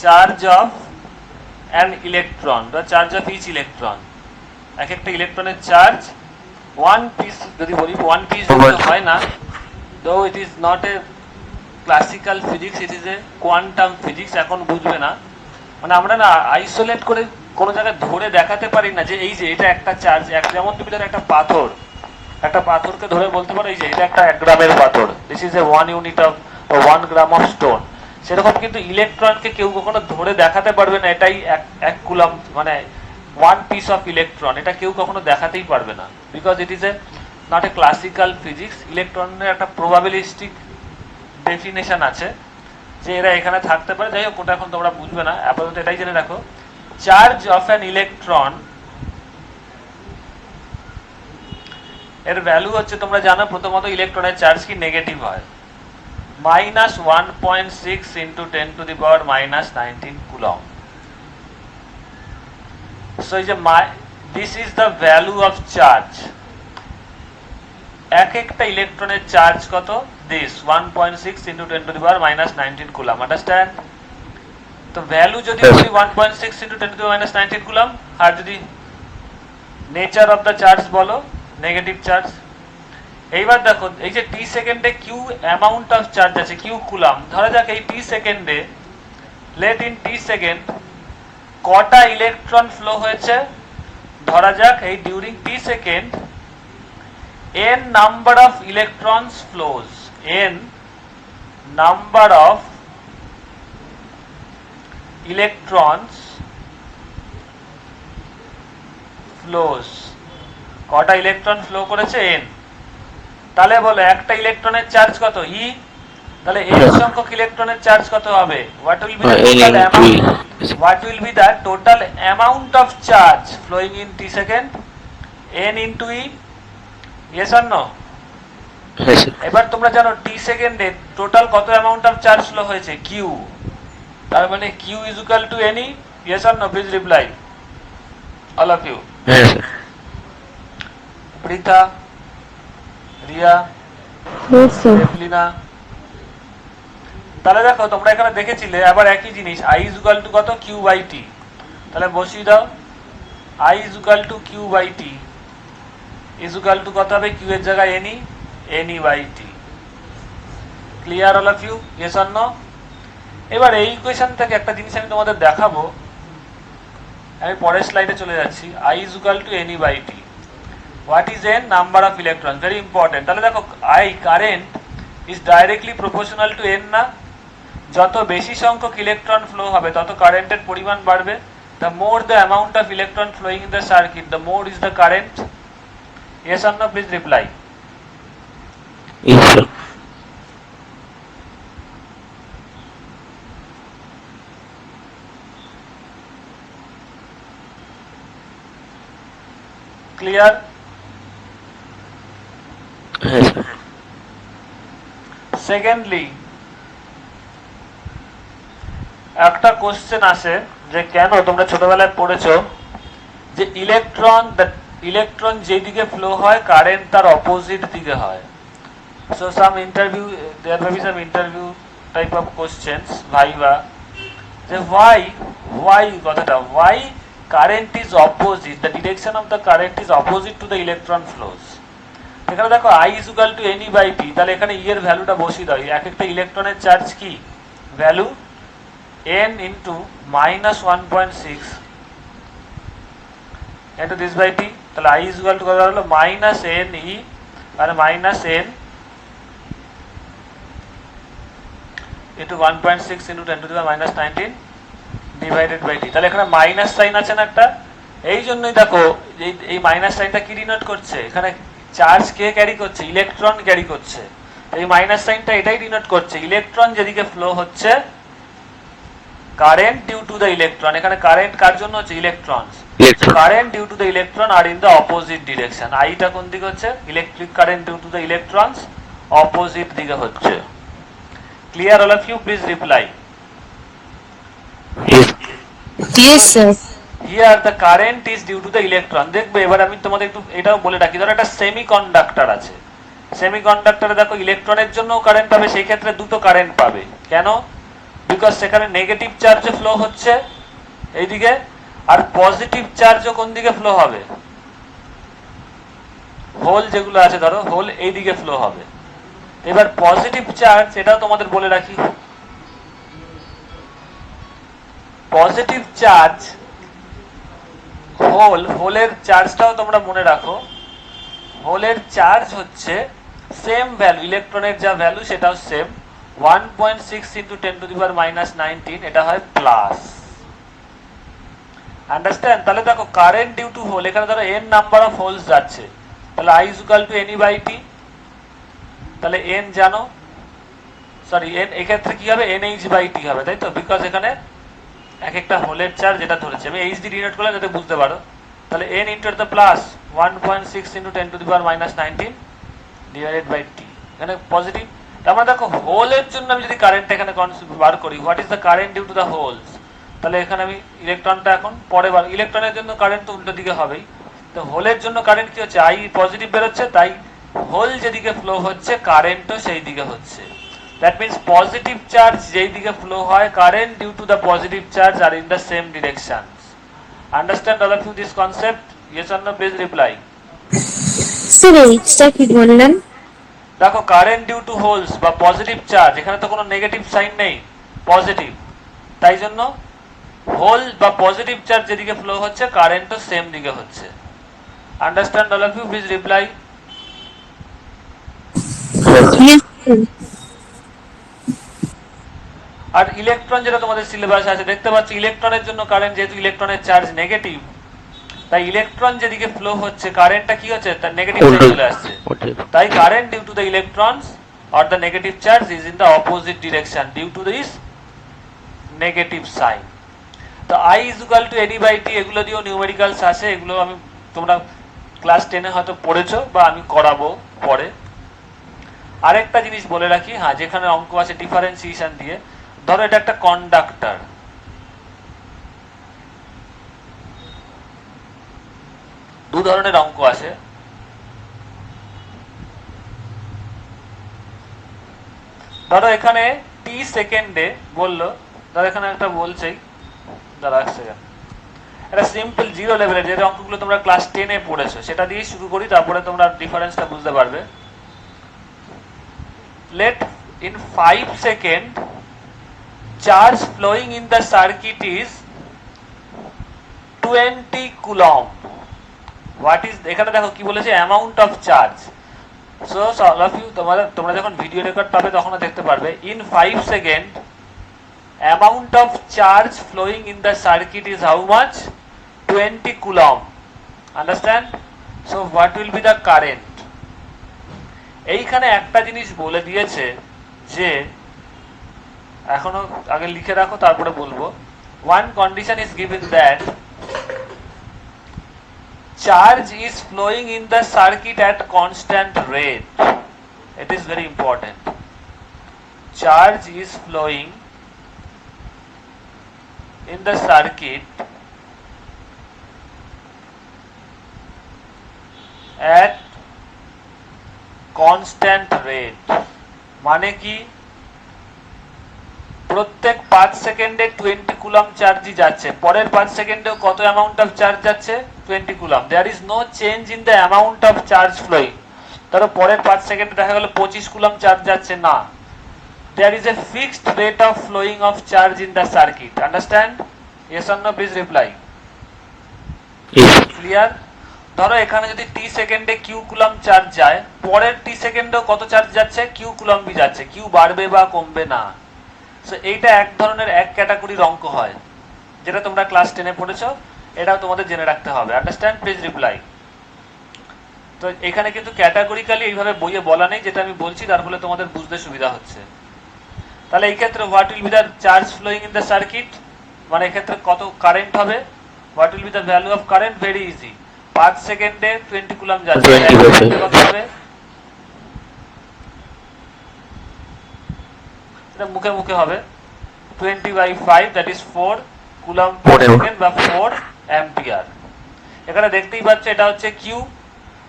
charge of an electron, the charge of each electron. এক একটা ইলেকট্রনের চার্জ ওয়ান পিস, যদি বলি ওয়ান পিস হয় না, though it is not a classical physics, it is a quantum physics। এখন বুঝবে না, মানে আমরা না আইসোলেট করে কোনো জায়গায় ধরে দেখাতে পারি না যে এই যে এটা একটা চার্জ। যেমন তুমি ধরো একটা পাথর, একটা পাথরকে ধরে বলতে পারো এই যে এটা একটা 1 গ্রামের পাথর, this is A 1 unit of 1 gram of stone. সেরকম কিন্তু ইলেকট্রনকে কেউ কখনো ধরে দেখাতে পারবে না এটাই 1 কুলম্ব, মানে 1 পিস অফ ইলেকট্রন, এটা কেউ কখনো দেখাতেই পারবে না, because it is A not a classical physics. ইলেকট্রনের একটা প্রবাবিলিস্টিক ডেফিনেশন আছে যে এরা এখানে থাকতে পারে। যাই হোক, ওটা এখন তোমরা বুঝবে না, আপাতত এটাই জেনে রাখো। চার্জ অফ অ্যান ইলেকট্রন এর ভ্যালু হচ্ছে, তোমরা জানো প্রথমত ইলেকট্রনের চার্জ কি নেগেটিভ হয়, -1.6 into 10 to the power -19 coulomb. So এই যে this is the value of charge. এক একটা ইলেকট্রনের চার্জ কত? This 1.6 into 10 to the power -19 coulomb. Understand? তো ভ্যালু যদি বলি 1.6 into 10 to the power -19 coulomb, আর যদি নেচার অফ দ্য চার্জ বলো নেগেটিভ চার্জ। এইবার দেখো এই যে টি সেকেন্ডে কিউ অ্যামাউন্ট অফ চার্জ আছে, কিউ কুলম্ব। ধরা যাক এই টি সেকেন্ডে, লেট ইন টি সেকেন্ড কটা ইলেকট্রন ফ্লো হয়েছে? ধরা যাক এই during T second n number of electrons flows, n number of electrons flows, কটা ইলেকট্রন ফ্লো করেছে? n। তাহলে বলো একটা ইলেকট্রনের চার্জ কত? e। তাহলে n সংখ্যক ইলেকট্রনের চার্জ কত হবে? what will be the total amount, what will be the total amount of charge flowing in t second? n into e। yes or no? এবার তোমরা জানো টি সেকেন্ডে টোটাল কত অ্যামাউন্ট অফ চার্জ ফ্লো হয়েছে? কিউ। তার মানে Q is equal to N E. yes or no? Please reply all of you। Preeta, Riya, Evelina. তাহলে দেখো তোমরা এখানে দেখেছিলে আবার একই জিনিস, আই ইজ ইকুয়াল টু কত? Q by T. তাহলে বসিয়ে দাও, I is equal to Q by T is equal to কত হবে? কিউ এর জায়গায় N E, N E by T. Clear all of you? Yes or no? এবার এই ইকুয়েশন থেকে একটা জিনিস আমি তোমাদের দেখাবো, আমি পরের স্লাইডে চলে যাচ্ছি। I is equal to N E by T. What is N number of electron, very important. তাহলে দেখো I current is directly proportional to N না, যত বেশি সংখ্যক ইলেকট্রন ফ্লো হবে তত কারেন্টের পরিমাণ বাড়বে। The more the amount of electron flowing in the circuit, the more is the current. Yes or no, please reply. Yes, sir. Clear? Yes, sir. Secondly, একটা কোশ্চেন আসে যে কেন তোমরা ছোটবেলায় পড়েছো যে ইলেকট্রন যেদিকে ফ্লো হয় কারেন্ট তার অপোজিট দিকে হয়। So some interview, there may be some interview type of questions, viva, যে why কথাটা, why current is opposite, the direction of the current is opposite to the electron flows। এখানে দেখো I is equal to NE by T, তাহলে এখানে E এর ভ্যালুটা বসিয়ে দাও। এক একটা ইলেকট্রনের চার্জ কি value, n into minus 1.6 into this by T, তাহলে I is equal to কত হলো minus NE মানে minus n into 1.6 into 10 to the minus 19 divided by t। তাহলে এখানে মাইনাস সাইন আছে না একটা, এই জন্যই দেখো এই মাইনাস সাইনটা কি ডিনোট করছে, এখানে চার্জ কে ক্যারি করছে, ইলেকট্রন ক্যারি করছে। এই মাইনাস সাইনটা এটাই ডিনোট করছে ইলেকট্রন যেদিকে ফ্লো হচ্ছে current due to the electron. এখানে কারেন্ট কার জন্য হচ্ছে, electrons. Electron. Current due to the electron আর ইন দ্য অপোজিট ডিরেকশন। আইটা কোন দিকে হচ্ছে, electric current due to the electrons opposite দিকে হচ্ছে। Clear all of you, please reply। Yes. Yes, sir. Here the current is due to the electron। দেখবে এবার আমি তোমাদের একটু এটাও বলে রাখি, ধরো একটা সেমিকন্ডাক্টর আছে, সেমিকন্ডাক্টরে দেখো ইলেকট্রনের জন্য কারেন্ট পাবে, সেই ক্ষেত্রে দুটো কারেন্ট পাবে। কেন? বিকজ সেখানে নেগেটিভ চার্জে ফ্লো হচ্ছে এইদিকে, আর পজিটিভ চার্জও কোন দিকে ফ্লো হবে, হোল যেগুলো আছে ধরো হোল এইদিকে ফ্লো হবে। এবার পজিটিভ চার্জ, এটাও তোমাদের বলে রাখি, পজিটিভ চার্জ হোলের চার্জটাও তোমরা মনে রাখো, হোলের চার্জ হচ্ছে সেম ভ্যালু, ইলেকট্রনের যা ভ্যালু সেটাও same, 1.6 into 10 to the power minus 19, এটা হয় প্লাস। আন্ডারস্ট্যান্ড? তাহলে দেখো কারেন্ট ডিউ টু হোল, এখানে ধরো n নাম্বার অফ হোলস যাচ্ছে, তাহলে I is equal to NE by T। তাহলে n জানো, সরি n এক্ষেত্রে কি হবে, NH by T হবে, তাই তো? বিকজ এখানে এক একটা হোলের চার্জ যেটা ধরেছে, আমি এইচ ডি ডিনোট করলাম যাতে বুঝতে পারো। তাহলে n into the plus 1.6 into 10 to the power minus 19 divided by t, এখানে পজিটিভ। তার মানে দেখো হোলের জন্য আমি যদি কারেন্ট এখানে বার করি, what is the current due to the holes, তাহলে এখানে আমি ইলেকট্রনটা এখন পরে বার, ইলেকট্রনের জন্য কারেন্ট তো উল্টো দিকে হবেই, তো হোলের জন্য কারেন্ট কি হচ্ছে, আই পজিটিভ বেরোচ্ছে, তাই হোল যেদিকে ফ্লো হচ্ছে কারেন্টও সেই দিকে হচ্ছে। That means positive charge যেই দিকে flow হয়, current due to the positive charge are in the same directions। Understand all of you this concept? Yes or no, please reply। Sir, এইটা কি বললেন? দেখো কারেন্ট ডিউ টু হোলস বা পজিটিভ চার্জ, এখানে তো কোনো নেগেটিভ সাইন নেই, পজিটিভ, তাই জন্য হোল বা পজিটিভ চার্জ যেদিকে ফ্লো হচ্ছে কারেন্টও সেম দিকে হচ্ছে। Understand all of you, please reply. Yes, sir. আর ইলেকট্রন যেটা তোমাদের সিলেবাসে আছে দেখতে পাচ্ছ, ইলেকট্রনের জন্য কারেন্ট, যেহেতু ইলেকট্রনের চার্জ নেগেটিভ, তাই ইলেকট্রন যেদিকে ফ্লো হচ্ছে কারেন্টটা কি হচ্ছে, তার নেগেটিভ সাইড চলে আসছে, তাই current due to the electrons or the negative charge is in the opposite direction due to this negative sign। তো I is equal to NE by T, এগুলো দিয়েও নিউমেরিক্যালস আসে, এগুলো আমি তোমরা ক্লাস 10 এ হয়তো পড়েছো বা আমি করাবো পরে। আরেকটা জিনিস বলে রাখি, হ্যাঁ, যেখানে অঙ্ক আছে ডিফারেন্সিয়েশন দিয়ে, ধরো এটা একটা কন্ডাক্টর, দু ধরনের অঙ্ক আছে। ধরো এখানে টি সেকেন্ডে বললো, ধরো এখানে একটা বলছেই, দাঁড়া এক সেকেন্ড, এটা সিম্পল জিরো লেভেলের যে অঙ্কগুলো তোমরা ক্লাস 10 এ পড়েছো সেটা দিয়ে শুরু করি, তারপরে তোমরা ডিফারেন্সটা বুঝতে পারবে। Let in 5 seconds charge flowing in the circuit is 20 coulomb। What is, এখানে দেখো কি বলেছে, amount of charge. So all of you, তোমরা যখন ভিডিও রেকর্ড পাবে তখনও দেখতে পারবে, in 5 second amount of charge flowing in the circuit is how much? 20 coulomb. Understand? So what will be the current? এইখানে একটা জিনিস বলে দিয়েছে যে, এখনো আগে লিখে রাখো তারপরে বলবো। One condition is given that charge is flowing in the circuit at constant rate. It is very important. Charge is flowing in the circuit at constant rate, মানে কি প্রত্যেক 5 সেকেন্ডে 20 কুলম চার্জই যাচ্ছে, পরের 5 সেকেন্ডেও কত অ্যামাউন্ট অফ চার্জ যাচ্ছে? 20 coulomb. There is no change in the amount of charge flowing. ধরো পরের 5 সেকেন্ডে দেখা গেল 25 কুলম চার্জ যাচ্ছে, না, there is a fixed rate of flowing of charge in the circuit. Understand? Yes or no? Please reply. Yes. Clear? ধরো এখানে যদি t সেকেন্ডে q কুলম চার্জ যায়, পরের t সেকেন্ডেও কত চার্জ যাচ্ছে? q কুলম বি যাচ্ছে। q বাড়বে বা কমবে না। সো এইটা এক ধরনের এক ক্যাটাগরির অঙ্ক হয়, যেটা তোমরা ক্লাস 10 এ পড়েছো, এটাও তোমাদের জেনে রাখতে হবে। আন্ডারস্ট্যান্ড? Please reply. তো এখানে কিন্তু ক্যাটাগরিক্যালি এইভাবে বইয়ে বলা নেই, যেটা আমি বলছি তার ফলে তোমাদের বুঝতে সুবিধা হচ্ছে। তাহলে এই ক্ষেত্রে what will be the charge flowing in the circuit, মানে এক্ষেত্রে কত কারেন্ট হবে? What will be the value of current? Very easy, 5 সেকেন্ডে 20 কুলম যাচ্ছে, 20 কত হবে? এটা মুখে মুখে হবে 20/5, that is 4 coulomb per second বা 4 অ্যাম্পিয়ার। এখানে দেখতেই পাচ্ছ এটা হচ্ছে কিউ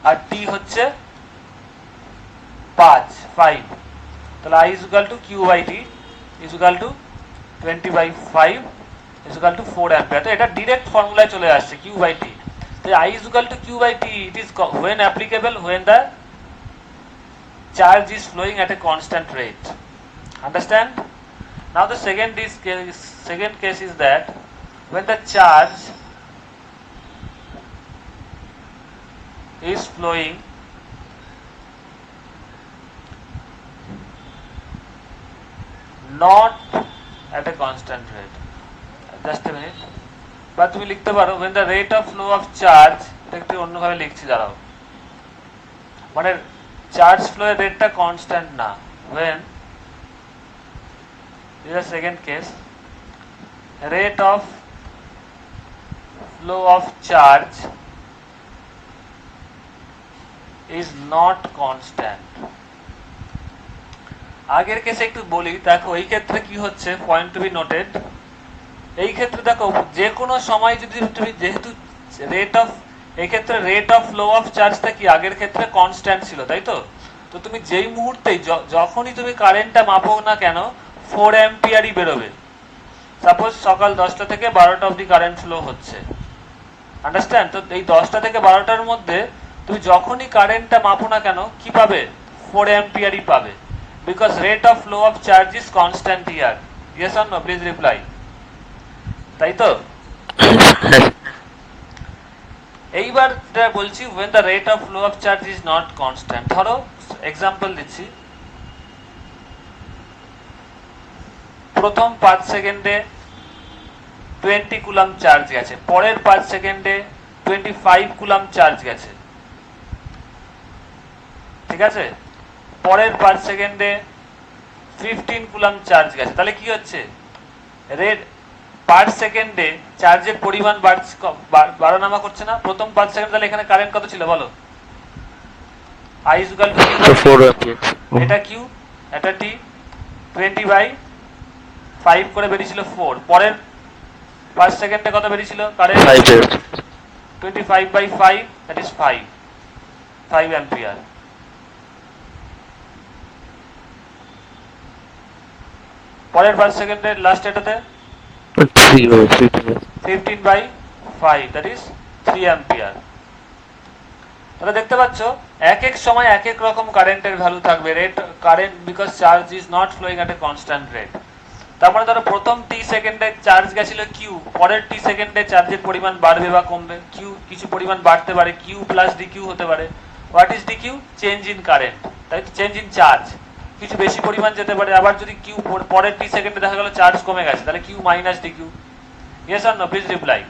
আর টি হচ্ছে 5। তাহলে I is equal to Q by T is equal to 20/5 is equal to 4 ampere. তো এটা ডাইরেক্ট ফর্মুলায় চলে আসছে Q by T। তো I is equal to Q by T, it is when applicable when the charge is flowing at a constant rate. Understand? Now the second case is that when the charge is flowing not at a constant rate. Just a minute. বা তুমি লিখতে পারো when the rate of flow of charge, এটা একটু অন্যভাবে লিখছি, দাঁড়াও, মানে চার্জ ফ্লো এর রেটটা কনস্ট্যান্ট না, when this is the second case, rate of flow of charge is not constant. আগের কেসে একটু বলি, দেখো এই ক্ষেত্রে কি হচ্ছে, পয়েন্ট টু বি নোটেড। এই ক্ষেত্রে দেখো যে কোনো সময় যদি তুমি, যেহেতু রেট অফ, এই ক্ষেত্রে রেট অফ ফ্লো অফ চার্জটা কি আগের ক্ষেত্রে কনস্ট্যান্ট ছিল, তাই তো? তো তুমি যেই মুহূর্তেই যখনই তুমি কারেন্টটা মাপো না কেন 4 অ্যাম্পিয়ারই বেরোবে। সাপোজ সকাল 10টা থেকে 12টা অবধি কারেন্ট ফ্লো হচ্ছে, আন্ডারস্ট্যান্ড? তো এই 10টা থেকে 12টার মধ্যে তুমি যখনই কারেন্টটা মাপো না কেন কি পাবে? 4 অ্যাম্পিয়ারই পাবে, because rate of flow of charge is constant here. Yes or no? Please reply. তাই তো? এইবার যেটা বলছি, when the rate of flow of charge is not constant, ধরো এক্সাম্পল দিচ্ছি, প্রথম 5 সেকেন্ডে 20 কুলম চার্জ গেছে, পরের 5 সেকেন্ডে 25 কুলম চার্জ গেছে, ঠিক আছে? পরের 5 সেকেন্ডে 15 কুলম চার্জ গেছে। তাহলে কি হচ্ছে, রেট পার সেকেন্ডে চার্জের পরিমাণ বাড়ানামা করছে না? প্রথম 5 সেকেন্ড, তাহলে এখানে কারেন্ট কত ছিল বলো? I is equal to Q by 4 ampere. এটা Q, এটা T, 20/5 করে বেরিয়েছিল 4। পরের 5 সেকেন্ডে কত বেরিয়েছিল কারেন্ট? 5 25/5, that is 5 ampere. পরের 5 সেকেন্ডের লাস্ট এটাতে 15/5, that is 3 অ্যাম্পিয়ার। তাহলে দেখতে পাচ্ছ এক এক সময় এক এক রকম কারেন্টের ভ্যালু থাকবে, rate current, because charge is not flowing at a constant rate. তার মানে ধরো প্রথম টি সেকেন্ডে চার্জ গেছিল কিউ, পরের টি সেকেন্ডে চার্জের পরিমাণ বাড়বে বা কমবে, কিউ কিছু পরিমাণ বাড়তে পারে, কিউ প্লাস ডিকিউ হতে পারে। What is DQ? Change in current, তাই তো, চেঞ্জ ইন চার্জ, কিছু বেশি পরিমাণ যেতে পারে। আবার যদি কিউ পরের টি সেকেন্ডে দেখা গেল চার্জ কমে গেছে, তাহলে Q minus dQ. Yes or no, please reply.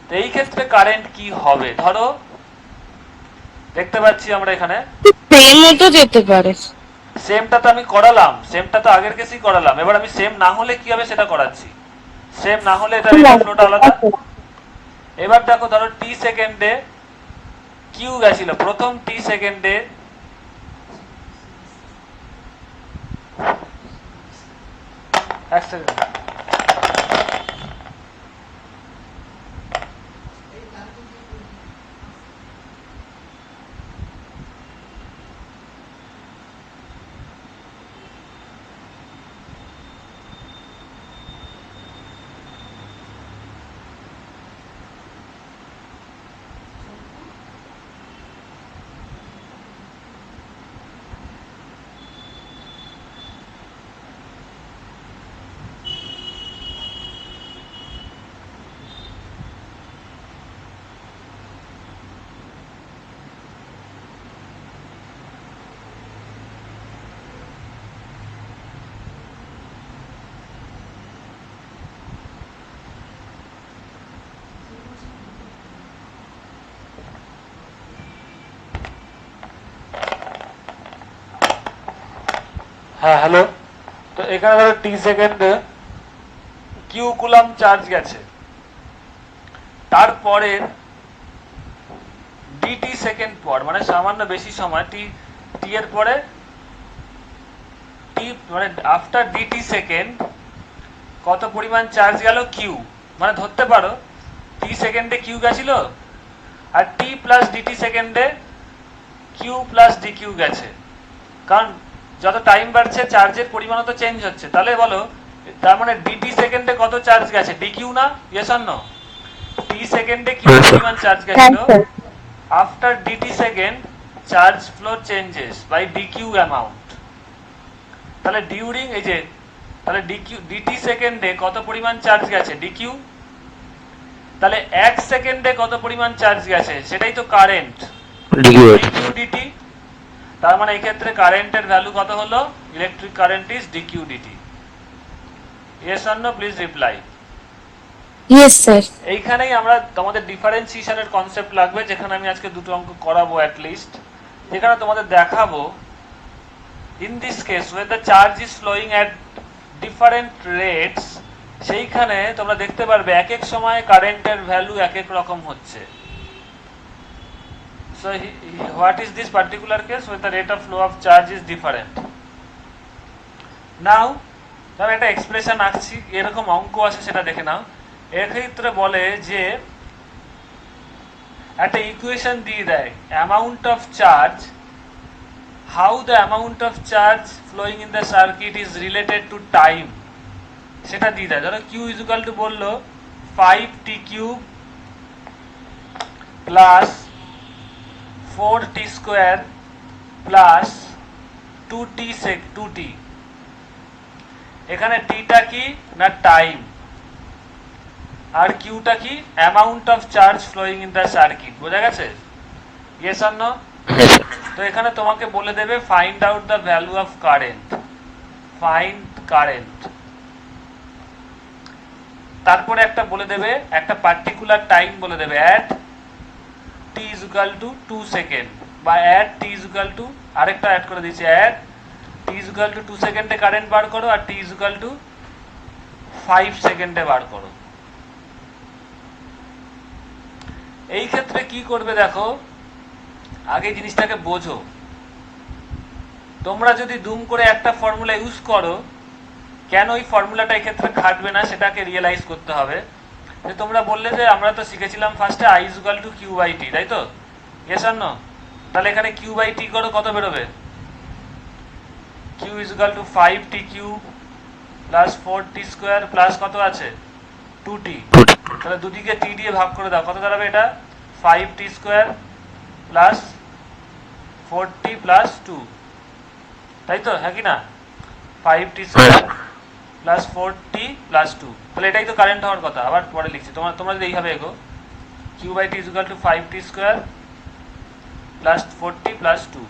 তো এই ক্ষেত্রে কারেন্ট কি হবে? ধরো দেখতে পাচ্ছি আমরা এখানে সেমও তো যেতে পারে। সেমটা তো আমি করালাম, সেমটা তো আগের কেসেই করালাম। এবার আমি সেম না হলে কি হবে সেটা করাচ্ছি। সেম না হলে এটা রেট অফ ফ্লোটা আলাদা। এবার দেখো, ধরো টি সেকেন্ডে কিউ গেছিল, প্রথম টি সেকেন্ডে এক সেকেন্ড, হ্যাঁ হ্যালো। তো এখানে ধরো টি সেকেন্ডে কিউ কুলাম চার্জ গেছে, তারপরে ডিটি সেকেন্ড পর, মানে সামান্য বেশি সময়, টি টি এর পরে টি, মানে আফটার ডিটি সেকেন্ড কত পরিমাণ চার্জ গেল? কিউ। মানে ধরতে পারো টি সেকেন্ডে কিউ গেছিল, আর টি প্লাস ডিটি সেকেন্ডে কিউ প্লাস ডি কিউ গেছে। কারণ যত টাইম বাড়ছে চার্জের পরিমাণও তো চেঞ্জ হচ্ছে। তাহলে বলো, তার মানে ডিটি সেকেন্ডে কত চার্জ গেছে? ডি কিউ না? Yes or no? টি সেকেন্ডে কিউ পরিমাণ চার্জ গেছিল, after D T second charge flow changes by D Q amount. তাহলে ডিউরিং, এই যে, তাহলে ডিটি সেকেন্ডে কত পরিমাণ চার্জ গেছে? ডিকিউ। তাহলে এক সেকেন্ডে কত পরিমাণ চার্জ গেছে? সেটাই তো কারেন্ট, ডিকিউ ডিটি। তার মানে এই ক্ষেত্রে কারেন্টের ভ্যালু কত হলো? Electric current is dQ dt. Yes or no, please reply. Yes sir. এইখানেই আমরা তোমাদের ডিফারেন্সিয়েশনের কনসেপ্ট লাগবে, যেখানে আমি আজকে দুটো অঙ্ক করাবো অ্যাট লিস্ট, যেখানে তোমাদের দেখাবো in this case when the charge is flowing at different rates, সেইখানে তোমরা দেখতে পারবে এক এক সময় কারেন্টের ভ্যালু এক এক রকম হচ্ছে। So what is this particular case when the rate of flow of charge is different? Now ধর একটা এক্সপ্রেশন আঁকছি, এরকম অঙ্ক আছে, সেটা দেখে নাও। এর ক্ষেত্রে বলে যে একটা ইকুয়েশন দিয়ে দেয়, amount of charge, how the amount of charge flowing in the circuit is related to time, সেটা দিয়ে দেয়। ধরো q is equal to বললো 5t cube plus 4t square plus 2t। এখানে t টা কি না টাইম, আর q টা কি? Amount of charge flowing in the circuit. বোঝা গেছে? Yes or no? তো এখানে তোমাকে বলে দেবে find out the value of current, find current. তারপরে একটা বলে দেবে, একটা পার্টিকুলার টাইম বলে দেবে, at T is equal to 2 second, বা at T is equal to, আরেকটা অ্যাড করে দিয়েছি, at T is equal to 2 সেকেন্ডে কারেন্ট বার করো, আর টি ইজ ইকুয়াল টু 5 সেকেন্ডে বার করো। এই ক্ষেত্রে কি করবে দেখো, আগে জিনিসটাকে বোঝো। তোমরা যদি দুম করে একটা ফর্মুলা ইউজ করো, কেন ওই ফর্মুলাটা এই ক্ষেত্রে খাটবে না সেটাকে রিয়েলাইজ করতে হবে। যে তোমরা বললে যে আমরা তো শিখেছিলাম ফার্স্টে I is equal to Q by T, তাই তো? Yes or no? তাহলে এখানে কিউ বাই টি করো, কত বেরোবে? Q is equal to 5t cube plus 4t square plus কত আছে? 2t। তাহলে দুদিকে টি দিয়ে ভাগ করে দাও, কত দাঁড়াবে এটা? 5t square plus 4t plus 2, তাই তো? হ্যাঁ কি না? 5t square plus 4t plus 2, তাহলে এটাই তো কারেন্ট হওয়ার কথা। আবার পরে লিখছি, তোমরা যদি এইভাবে এগো, q/t = 5t square plus 4t plus 2।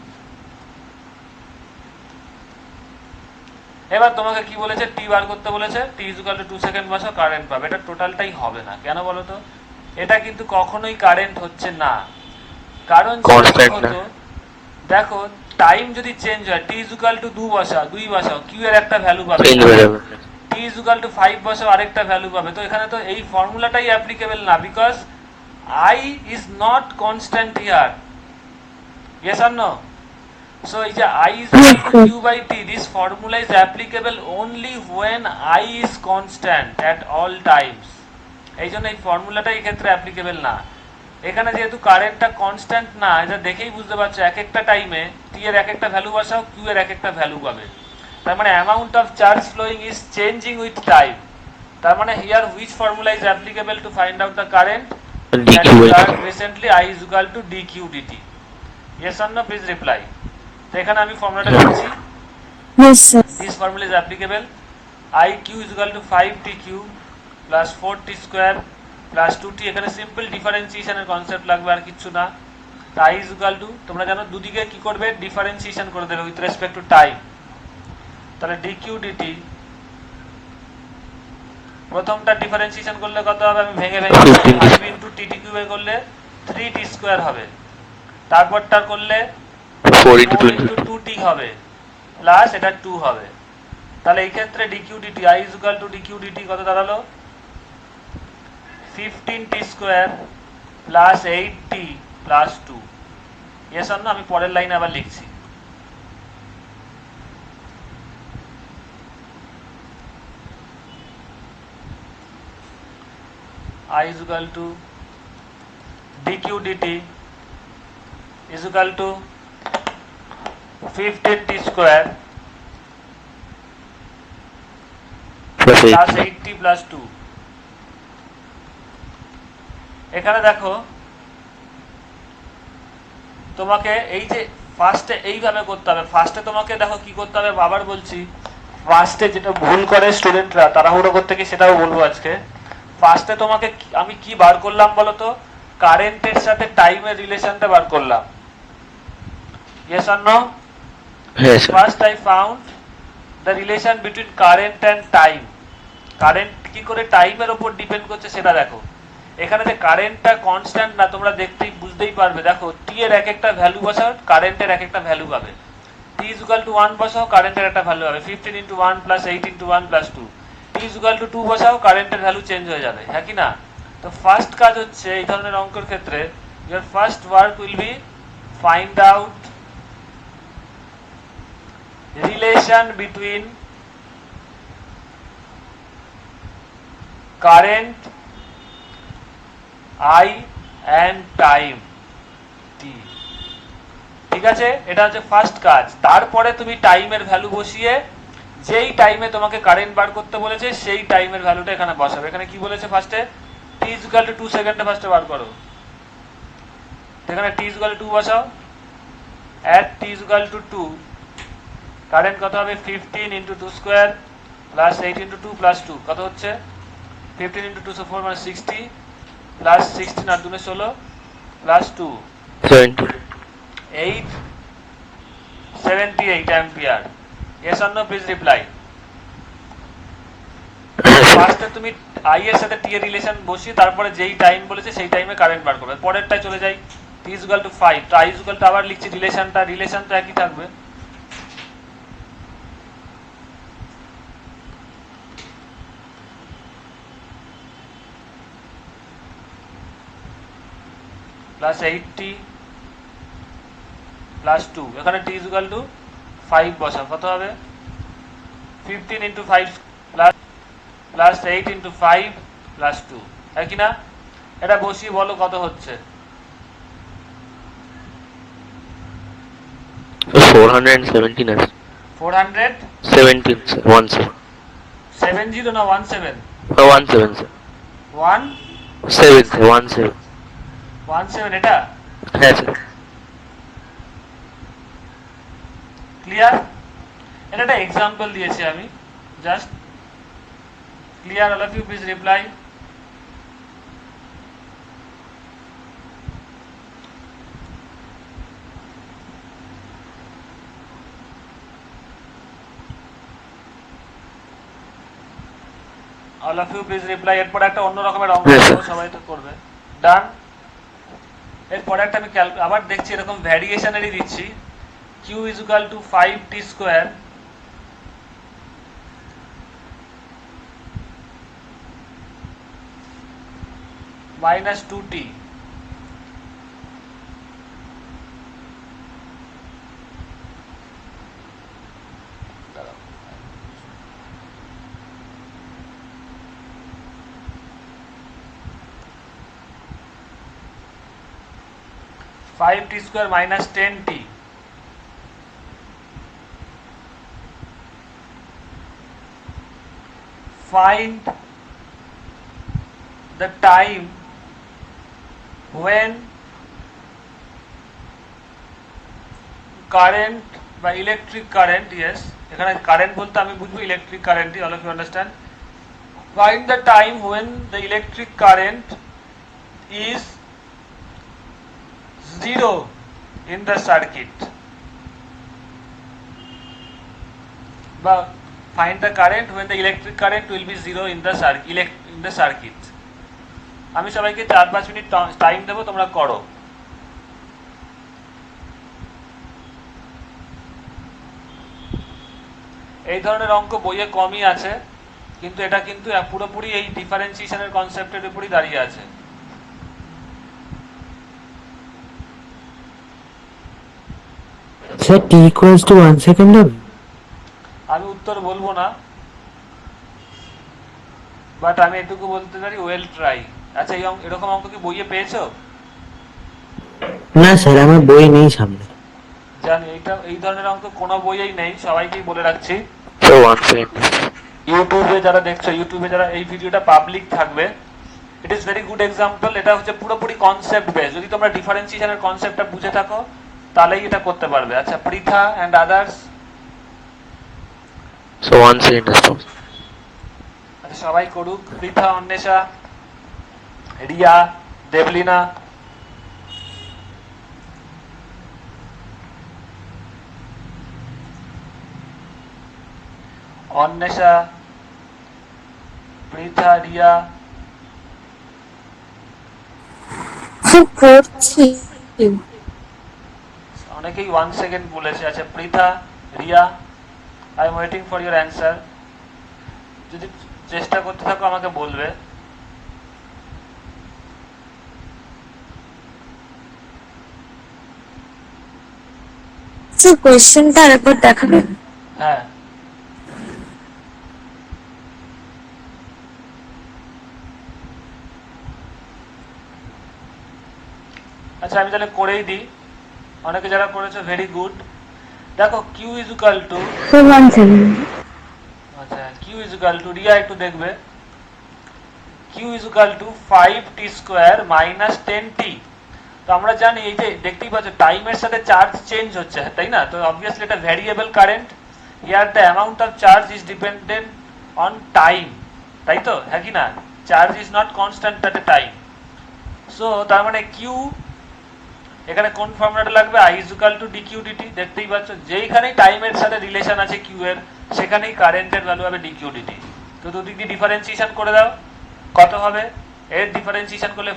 এবার তোমাকে কি বলেছে, টি বার করতে বলেছে, t = 2 সেকেন্ড বসাও, কারেন্ট পাবে। এটা টোটালটাই হবে না, কেন বলো তো? এটা কিন্তু কখনোই কারেন্ট হচ্ছে না, কারণ Constant না। দেখো টাইম যদি চেঞ্জ হয়, t = 2 বসাও, 2 বসাও, q এর একটা ভ্যালু পাবে, চেঞ্জ হয়ে যাবে। t = 5 বসাও, আরেকটা ভ্যালু পাবে। তো এখানে তো এই ফর্মুলাটাই অ্যাপ্লিকেবল না, because I is not constant here. Yes or no? So এই যে I is equal to q/t, this formula is applicable only when I is constant at all times. এই জন্য এই ফর্মুলাটা এই ক্ষেত্রে অ্যাপ্লিকেবল না। এখানে যেহেতু কারেন্টটা কনস্ট্যান্ট না, এটা দেখেই বুঝতে পারছো এক একটা টাইমে টি এর এক একটা ভ্যালু বসাও, কিউ এর এক একটা ভ্যালু পাবে। তার মানে amount of charge flowing is changing with time. তার মানে here which formula is applicable to find out the current? dq that we by learned recently, I is equal to dq dt. Yes or no? Please reply. তো এখানে আমি ফর্মুলাটা লিখছি, Yes, sir. this formula is applicable. iq is equal to 5tq plus 4t square plus 2t। এখানে সিম্পল ডিফারেন্সিয়েশনের কনসেপ্ট লাগবে, আর কিছু না। তো i is equal to, তোমরা জানো দুদিকে কি করবে, ডিফারেন্সিয়েশন করে দেবে উইথ রেসপেক্ট টু টাইম। তাহলে dq dt, প্রথমটা ডিফারেন্সিয়েশন করলে কত হবে, আমি ভেঙে 5 ইন্টু টি কিউবে করলে 3t স্কোয়ার হবে, তারপরটা করলে 4 4 into ইন্টু 20 2t হবে, প্লাস এটা 2 হবে। তাহলে এই ক্ষেত্রে dq dt, I is equal to dq dt কত দাঁড়ালো, 15t square plus 8t plus 2। Yes or no? আমি পরের লাইনে আবার লিখছি, I is equal to dq dt is equal to 15t square plus plus 8 8t plus 2। এখানে দেখো তোমাকে এই যে ফার্স্টে এইভাবে করতে হবে। ফার্স্টে তোমাকে দেখো কি করতে হবে, আবার বলছি, ফার্স্টে যেটা ভুল করে স্টুডেন্টরা তাড়াহুড়ো করতে গিয়ে, সেটাও বলবো আজকে। ফার্স্টে তোমাকে আমি কি বার করলাম বলো তো, কারেন্টের সাথে টাইমের রিলেশনটা বার করলাম। Yes or no? yes sir. First I found the relation between current and time. Current কি করে টাইমের উপর ডিপেন্ড করছে সেটা দেখো। এখানে যে কারেন্টটা কনস্ট্যান্ট না, তোমরা দেখতেই বুঝতেই পারবে। দেখো টি এর এক একটা ভ্যালু বসাও, কারেন্টের এক একটা ভ্যালু পাবে। t is equal to 1 বসাও, কারেন্টের একটা ভ্যালু হবে 15 into 1 plus 8 into 1 plus 2। t is equal to 2 বসাও, কারেন্টের ভ্যালু চেঞ্জ হয়ে যাবে, হ্যাঁ কি না? তো ফার্স্ট কাজ হচ্ছে এই ধরনের অঙ্কের ক্ষেত্রে, your first work will be find out relation between current I and time t। ঠিক আছে, এটা হচ্ছে ফার্স্ট কাজ। তারপরে তুমি টাইমের ভ্যালু বসিয়ে, যেই টাইমে তোমাকে কারেন্ট বার করতে বলেছে সেই টাইমের ভ্যালুটা এখানে বসাবে। এখানে কি বলেছে ফার্স্টে, t is equal to 2 সেকেন্ডে ফার্স্টে বার করো। এখানে t is equal to 2 বসাও, at t is equal to 2 current কত হবে, 15 into 2 square plus 8 into 2 plus 2 কত হচ্ছে, 15 into 2 so 4 মানে 60 প্লাস 16 আর 2 16 plus 2 70 8 78 ampere. yes or no? please reply. ফার্স্টে তুমি আই এর সাথে টি এর রিলেশন বসিয়ে তারপরে যেই টাইম বলেছে সেই টাইমে কারেন্ট বার করবে। পরেরটায় চলে যাই, t is equal to 5, তো i is equal to আবার লিখছি রিলেশন তো একই থাকবে, প্লাস 8t প্লাস 2। এখানে t is equal to 5 বসাও, কত হবে 15 into 5 প্লাস 8 into 5 প্লাস 2, হ্যাঁ কি না? এটা বসিয়ে বলো কত হচ্ছে, 417 আছে 417 sir 17 না 17? 17 sir 7 sir 17 এটা হ্যাঁ স্যার ক্লিয়ার? এটা একটা এক্সাম্পল দিয়েছি আমি, just Clear, all of you, please reply. All of you, please reply. এরপর একটা অন্য রকমের অঙ্ক Yes, sir. করবো, সবাই তো করবে। ডান। এরপর একটা আমি আবার দেখছি এরকম ভ্যারিয়েশনেরই দিচ্ছি। q is equal to 5t square minus 2t. Five t square minus 10t. Find the time when current বা electric current, yes, এখানে current বলতে আমি বুঝবো electric current, all of you understand. Find the time when the electric current is 0 in the circuit. বা find the current when the electric current will be 0 in the circuit. আমি সবাইকে 4-5 মিনিট টাইম দেবো, তোমরা করো। এই ধরনের অঙ্ক বইয়ে কমই আছে, কিন্তু এটা কিন্তু পুরোপুরি এই ডিফারেন্সিয়েশনের কনসেপ্টের উপরই দাঁড়িয়ে আছে। Sir, t equals to 1 second হবে? আমি উত্তর বলবো না, বাট আমি এটুকু বলতে পারি ওয়েল ট্রাই। আচ্ছা, এরকম অঙ্ক কি বইয়ে পেয়েছো? না স্যার, আমার বই নেই সামনে। জানি এই ধরনের অঙ্ক কোনো বইয়েই নেই, সবাইকেই বলে রাখছি। So 1 second. ইউটিউবে যারা দেখছো, ইউটিউবে যারা এই ভিডিওটা পাবলিক থাকবে, it is very good example. এটা হচ্ছে পুরোপুরি কনসেপ্ট বেস। যদি তোমরা ডিফারেন্সিয়েশনের কনসেপ্টটা বুঝে থাকো তাহলেই এটা করতে পারবে। আচ্ছা, Pritha and others. So 1 second is from. আচ্ছা, সবাই করুক। পৃথা, অন্বেষা, রিয়া, দেবলিনা। অন্বেষা, পৃথা, রিয়া। করছি। অনেকেই 1 সেকেন্ড বলেছে। আচ্ছা, Pritha, Riya, I am waiting for your answer. যদি চেষ্টা করতে থাকো আমাকে বলবে। কোয়েশ্চেনটা আরেকবার দেখাবেন? হ্যাঁ, আচ্ছা আমি তাহলে করেই দিই। অনেকে যারা করেছো ভেরি গুড। দেখো q ইজ ইকুয়াল টু, আচ্ছা q is equal two, Riya একটু দেখবে, q is equal to 5t square minus 10t। তো আমরা জানি এই যে দেখতেই পাচ্ছ টাইমের সাথে চার্জ চেঞ্জ হচ্ছে, তাই না? তো অবভিয়াসলি এটা variable current. Here the amount of charge is dependent on time, তাই তো? হ্যাঁ কি না? Charge is not constant at a time. So তার মানে q, এখানে কোন ফর্মুলাটা লাগবে? i is equal to dq dt। দেখতেই পাচ্ছ যেইখানেই টাইমের সাথে রিলেশন আছে q এর, সেখানেই কারেন্টের ভ্যালু হবে dq dt। তো দুদিক দিয়ে ডিফারেন্সিয়েশন করে দাও, কত হবে? এর ডিফারেন্সিয়েশন করলে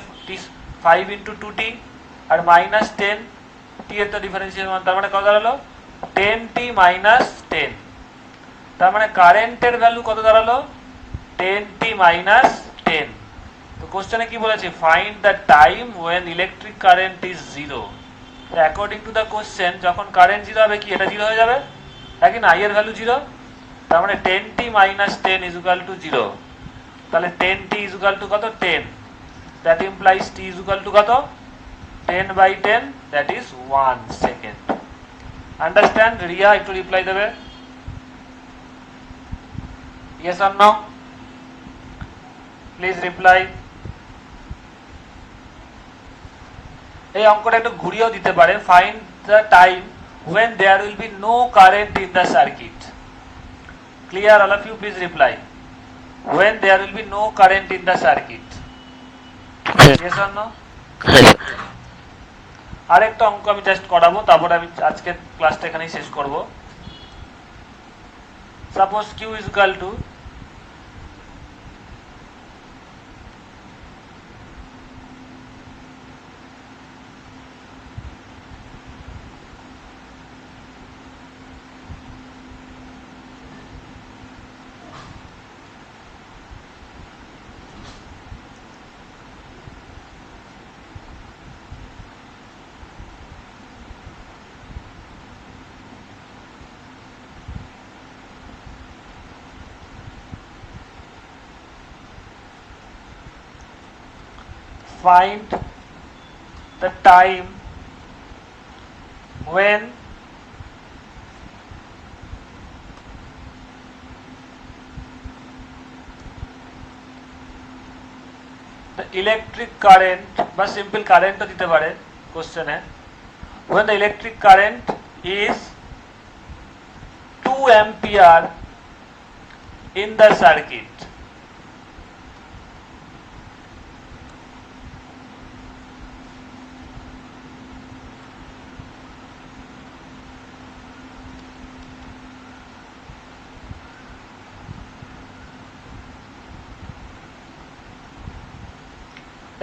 5 ইন্টু 2t আর মাইনাস 10 t এর তো ডিফারেন্সিয়েশন, তার মানে কত দাঁড়ালো? 10t minus 10। তার মানে কারেন্টের ভ্যালু কত দাঁড়ালো? 10t minus 10। তো কোশ্চেনে কি বলেছে? Find the time when electric current is 0। According to the question, যখন কারেন্ট 0 হবে কি এটা 0 হয়ে যাবে? নাকি না, i এর ভ্যালু 0। তার মানে 10t minus 10 is equal two 0। তাহলে 10t ইজ ইকুয়াল টু কত? 10। That implies t is equal to কত? 10/10, that is 1 second. Understand? Riya একটু রিপ্লাই দেবে, yes or no? Please reply. এই অঙ্কটা একটু ঘুরিয়েও দিতে পারে। Find the time when there will be no current in the circuit. Clear, all of you, please reply. when there will be no current in the circuit. Yes. Yes or no? Yes, sir. আরেকটা অঙ্ক আমি জাস্ট করাবো, তারপরে আমি আজকের ক্লাসটা এখানেই শেষ করব। Suppose Q is equal to find the time when the electric current বা simple current ও দিতে পারে কোশ্চেনে, when the electric current is 2 ampere in the circuit.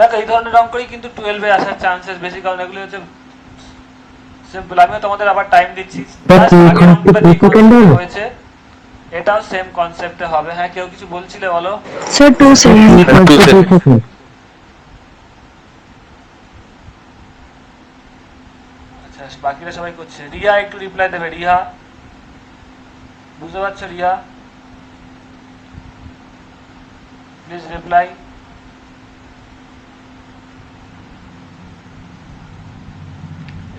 দেখো এই ধরনের অঙ্কই কিন্তু 12 এ আসার চান্সেস বেশি, কারণ এগুলো হচ্ছে সিম্পল। আমিও তোমাদের আবার টাইম দিচ্ছি, But আগের অঙ্কটা যে second হবে? হয়েছে এটাও সেম কনসেপ্টে হবে। হ্যাঁ, কেউ কিছু বলছিলে বলো। Sir 2 second. Equals to 2 seconds. আচ্ছা, বাকিরা সবাই করছে। রিয়া একটু রিপ্লাই দেবে। রিয়া, বুঝতে পারছো? Riya please reply.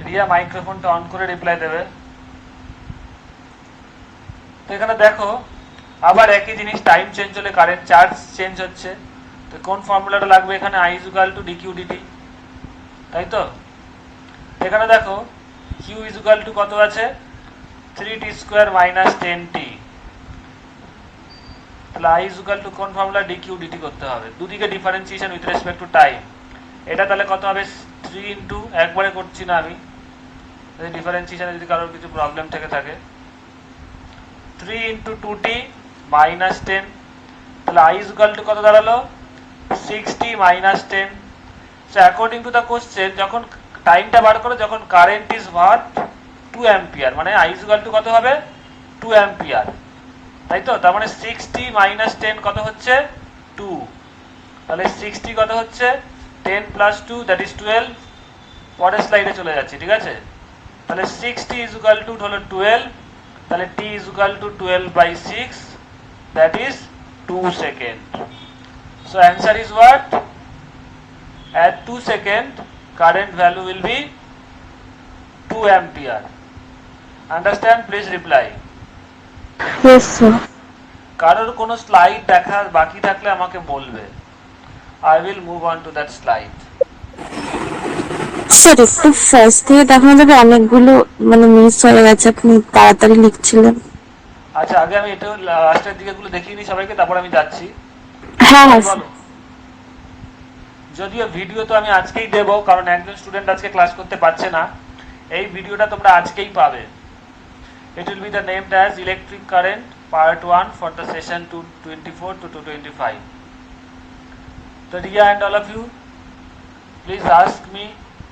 রিয়া মাইক্রোফোনটা অন করে রিপ্লাই দেবে। তো এখানে দেখো আবার একই জিনিস, টাইম চেঞ্জ হলে কারেন্ট চার্জ চেঞ্জ হচ্ছে। তো কোন ফর্মুলাটা লাগবে এখানে? I is equal to dq dt, তাই তো? এখানে দেখো q is equal to কত আছে? 3t square minus 10t। তাহলে I is equal to কোন ফর্মুলা? dq dt করতে হবে। দুদিকে differentiation with respect to time. এটা তাহলে কত হবে? 3 ইন্টু, একবারে করছি না আমি, ডিফারেন্সিয়েশনে যদি কারোর কিছু প্রবলেম থেকে থাকে, 3 ইন্টু 2t মাইনাস 10। তাহলে I is equal to কত দাঁড়ালো? 6t minus 10। So according to the question, যখন টাইমটা বার করো, যখন কারেন্ট ইজ হোয়াট? 2 অ্যাম্পিয়ার, মানে I is equal to কত হবে? 2 অ্যাম্পিয়ার, তাই তো? তার মানে 6t মাইনাস 10 কত হচ্ছে? 2। তাহলে 6t কত হচ্ছে? 10 প্লাস 2 দ্যাট ইজ 12। পরের স্লাইডে চলে যাচ্ছি, ঠিক আছে? তাহলে 6t is equal to হলো 12, তাহলে t is equal to 12 by 6, that is 2 second. So answer is what? At 2 second current value will be 2 ampere. Understand? Please reply. Yes sir. কারোর কোনো স্লাইড দেখার বাকি থাকলে আমাকে বলবে। I will move on to that slide. Sir একটু ফার্স্ট থেকে দেখানো যাবে? অনেকগুলো মানে মিস হয়ে গেছে, আপনি তাড়াতাড়ি লিখছিলেন। আচ্ছা, আগে আমি এটা লাস্টের দিকে গুলো দেখিয়ে নিই সবাইকে, তারপর আমি যাচ্ছি। হ্যাঁ হ্যাঁ স্যার। বলো। যদিও ভিডিও তো আমি আজকেই দেবো, কারণ একজন স্টুডেন্ট আজকে ক্লাস করতে পারছে না। এই ভিডিওটা তোমরা আজকেই পাবে। It will be the named as electric current part 1 for the session 224 to 225. So Ria and all of you, please ask me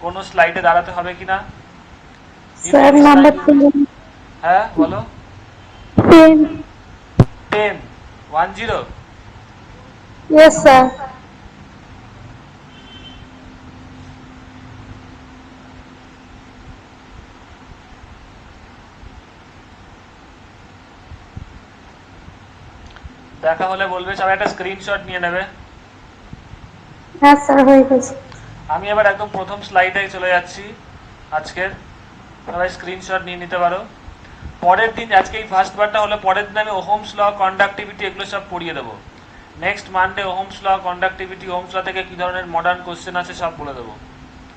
কোনো স্লাইডে দাঁড়াতে হবে কিনা। Sir number 10। হ্যাঁ বলো। 10। 10 10। Yes sir. দেখা হলে বলবে, সবাই একটা স্ক্রিনশট নিয়ে নেবে। হ্যাঁ স্যার, হয়ে গেছে। আমি এবার একদম প্রথম স্লাইডে চলে যাচ্ছি আজকের। সবাই স্ক্রিনশট নিয়ে নিতে পারো। পরের দিন, আজকে এই ফার্স্ট বারটা হলো, পরের দিন আমি ওহমস ল, কন্ডাক্টিভিটি এগুলো সব পড়িয়ে দেবো। Next Monday Ohm's law, conductivity, Ohm's law থেকে কী ধরনের মডার্ন কোশ্চেন আছে সব বলে দেবো।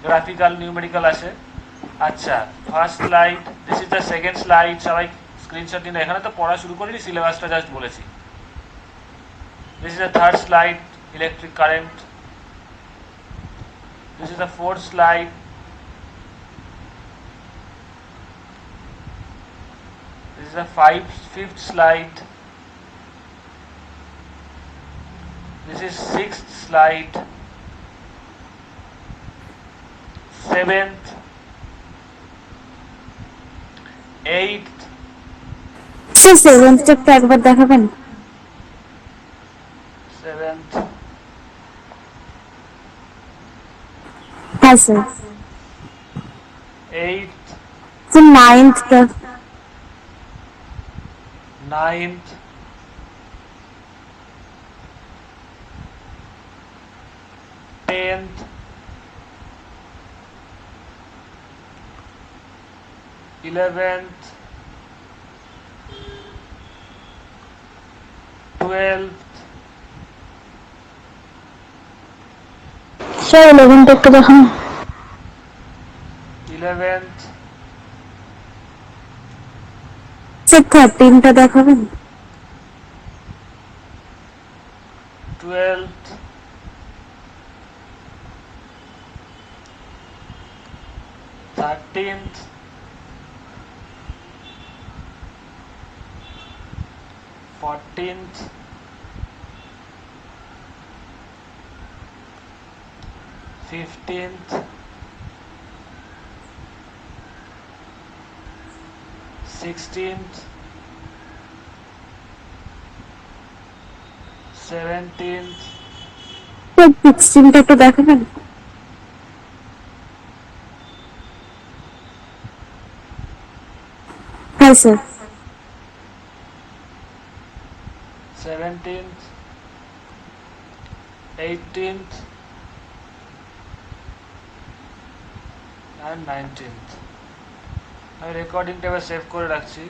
গ্রাফিক্যাল, নিউমেরিক্যাল আছে। আচ্ছা, first slide, this is the second slide. সবাই স্ক্রিনশট নিয়ে, এখানে তো পড়া শুরু করিনি, সিলেবাসটা জাস্ট বলেছি। This is the third slide, electric current. This is the fourth slide. This is the fifth slide. This is sixth slide. Seventh, eighth, sir সেভেন্থটা একবার দেখাবেন? seventh, হ্যাঁ স্যার। eighth, স্যার নাইন্থটা? ninth, 10th, 11th, 12th, sir 11টা একটু দেখান। 11th, স্যার 13টা দেখাবেন? 12th, 13th, 14th, 15th, 16th, 17th, sir 16টা একটু দেখাবেন? হ্যাঁ sir. 17th, 18th and 19th. আমি রেকর্ডিংটা এবার সেভ করে রাখছি।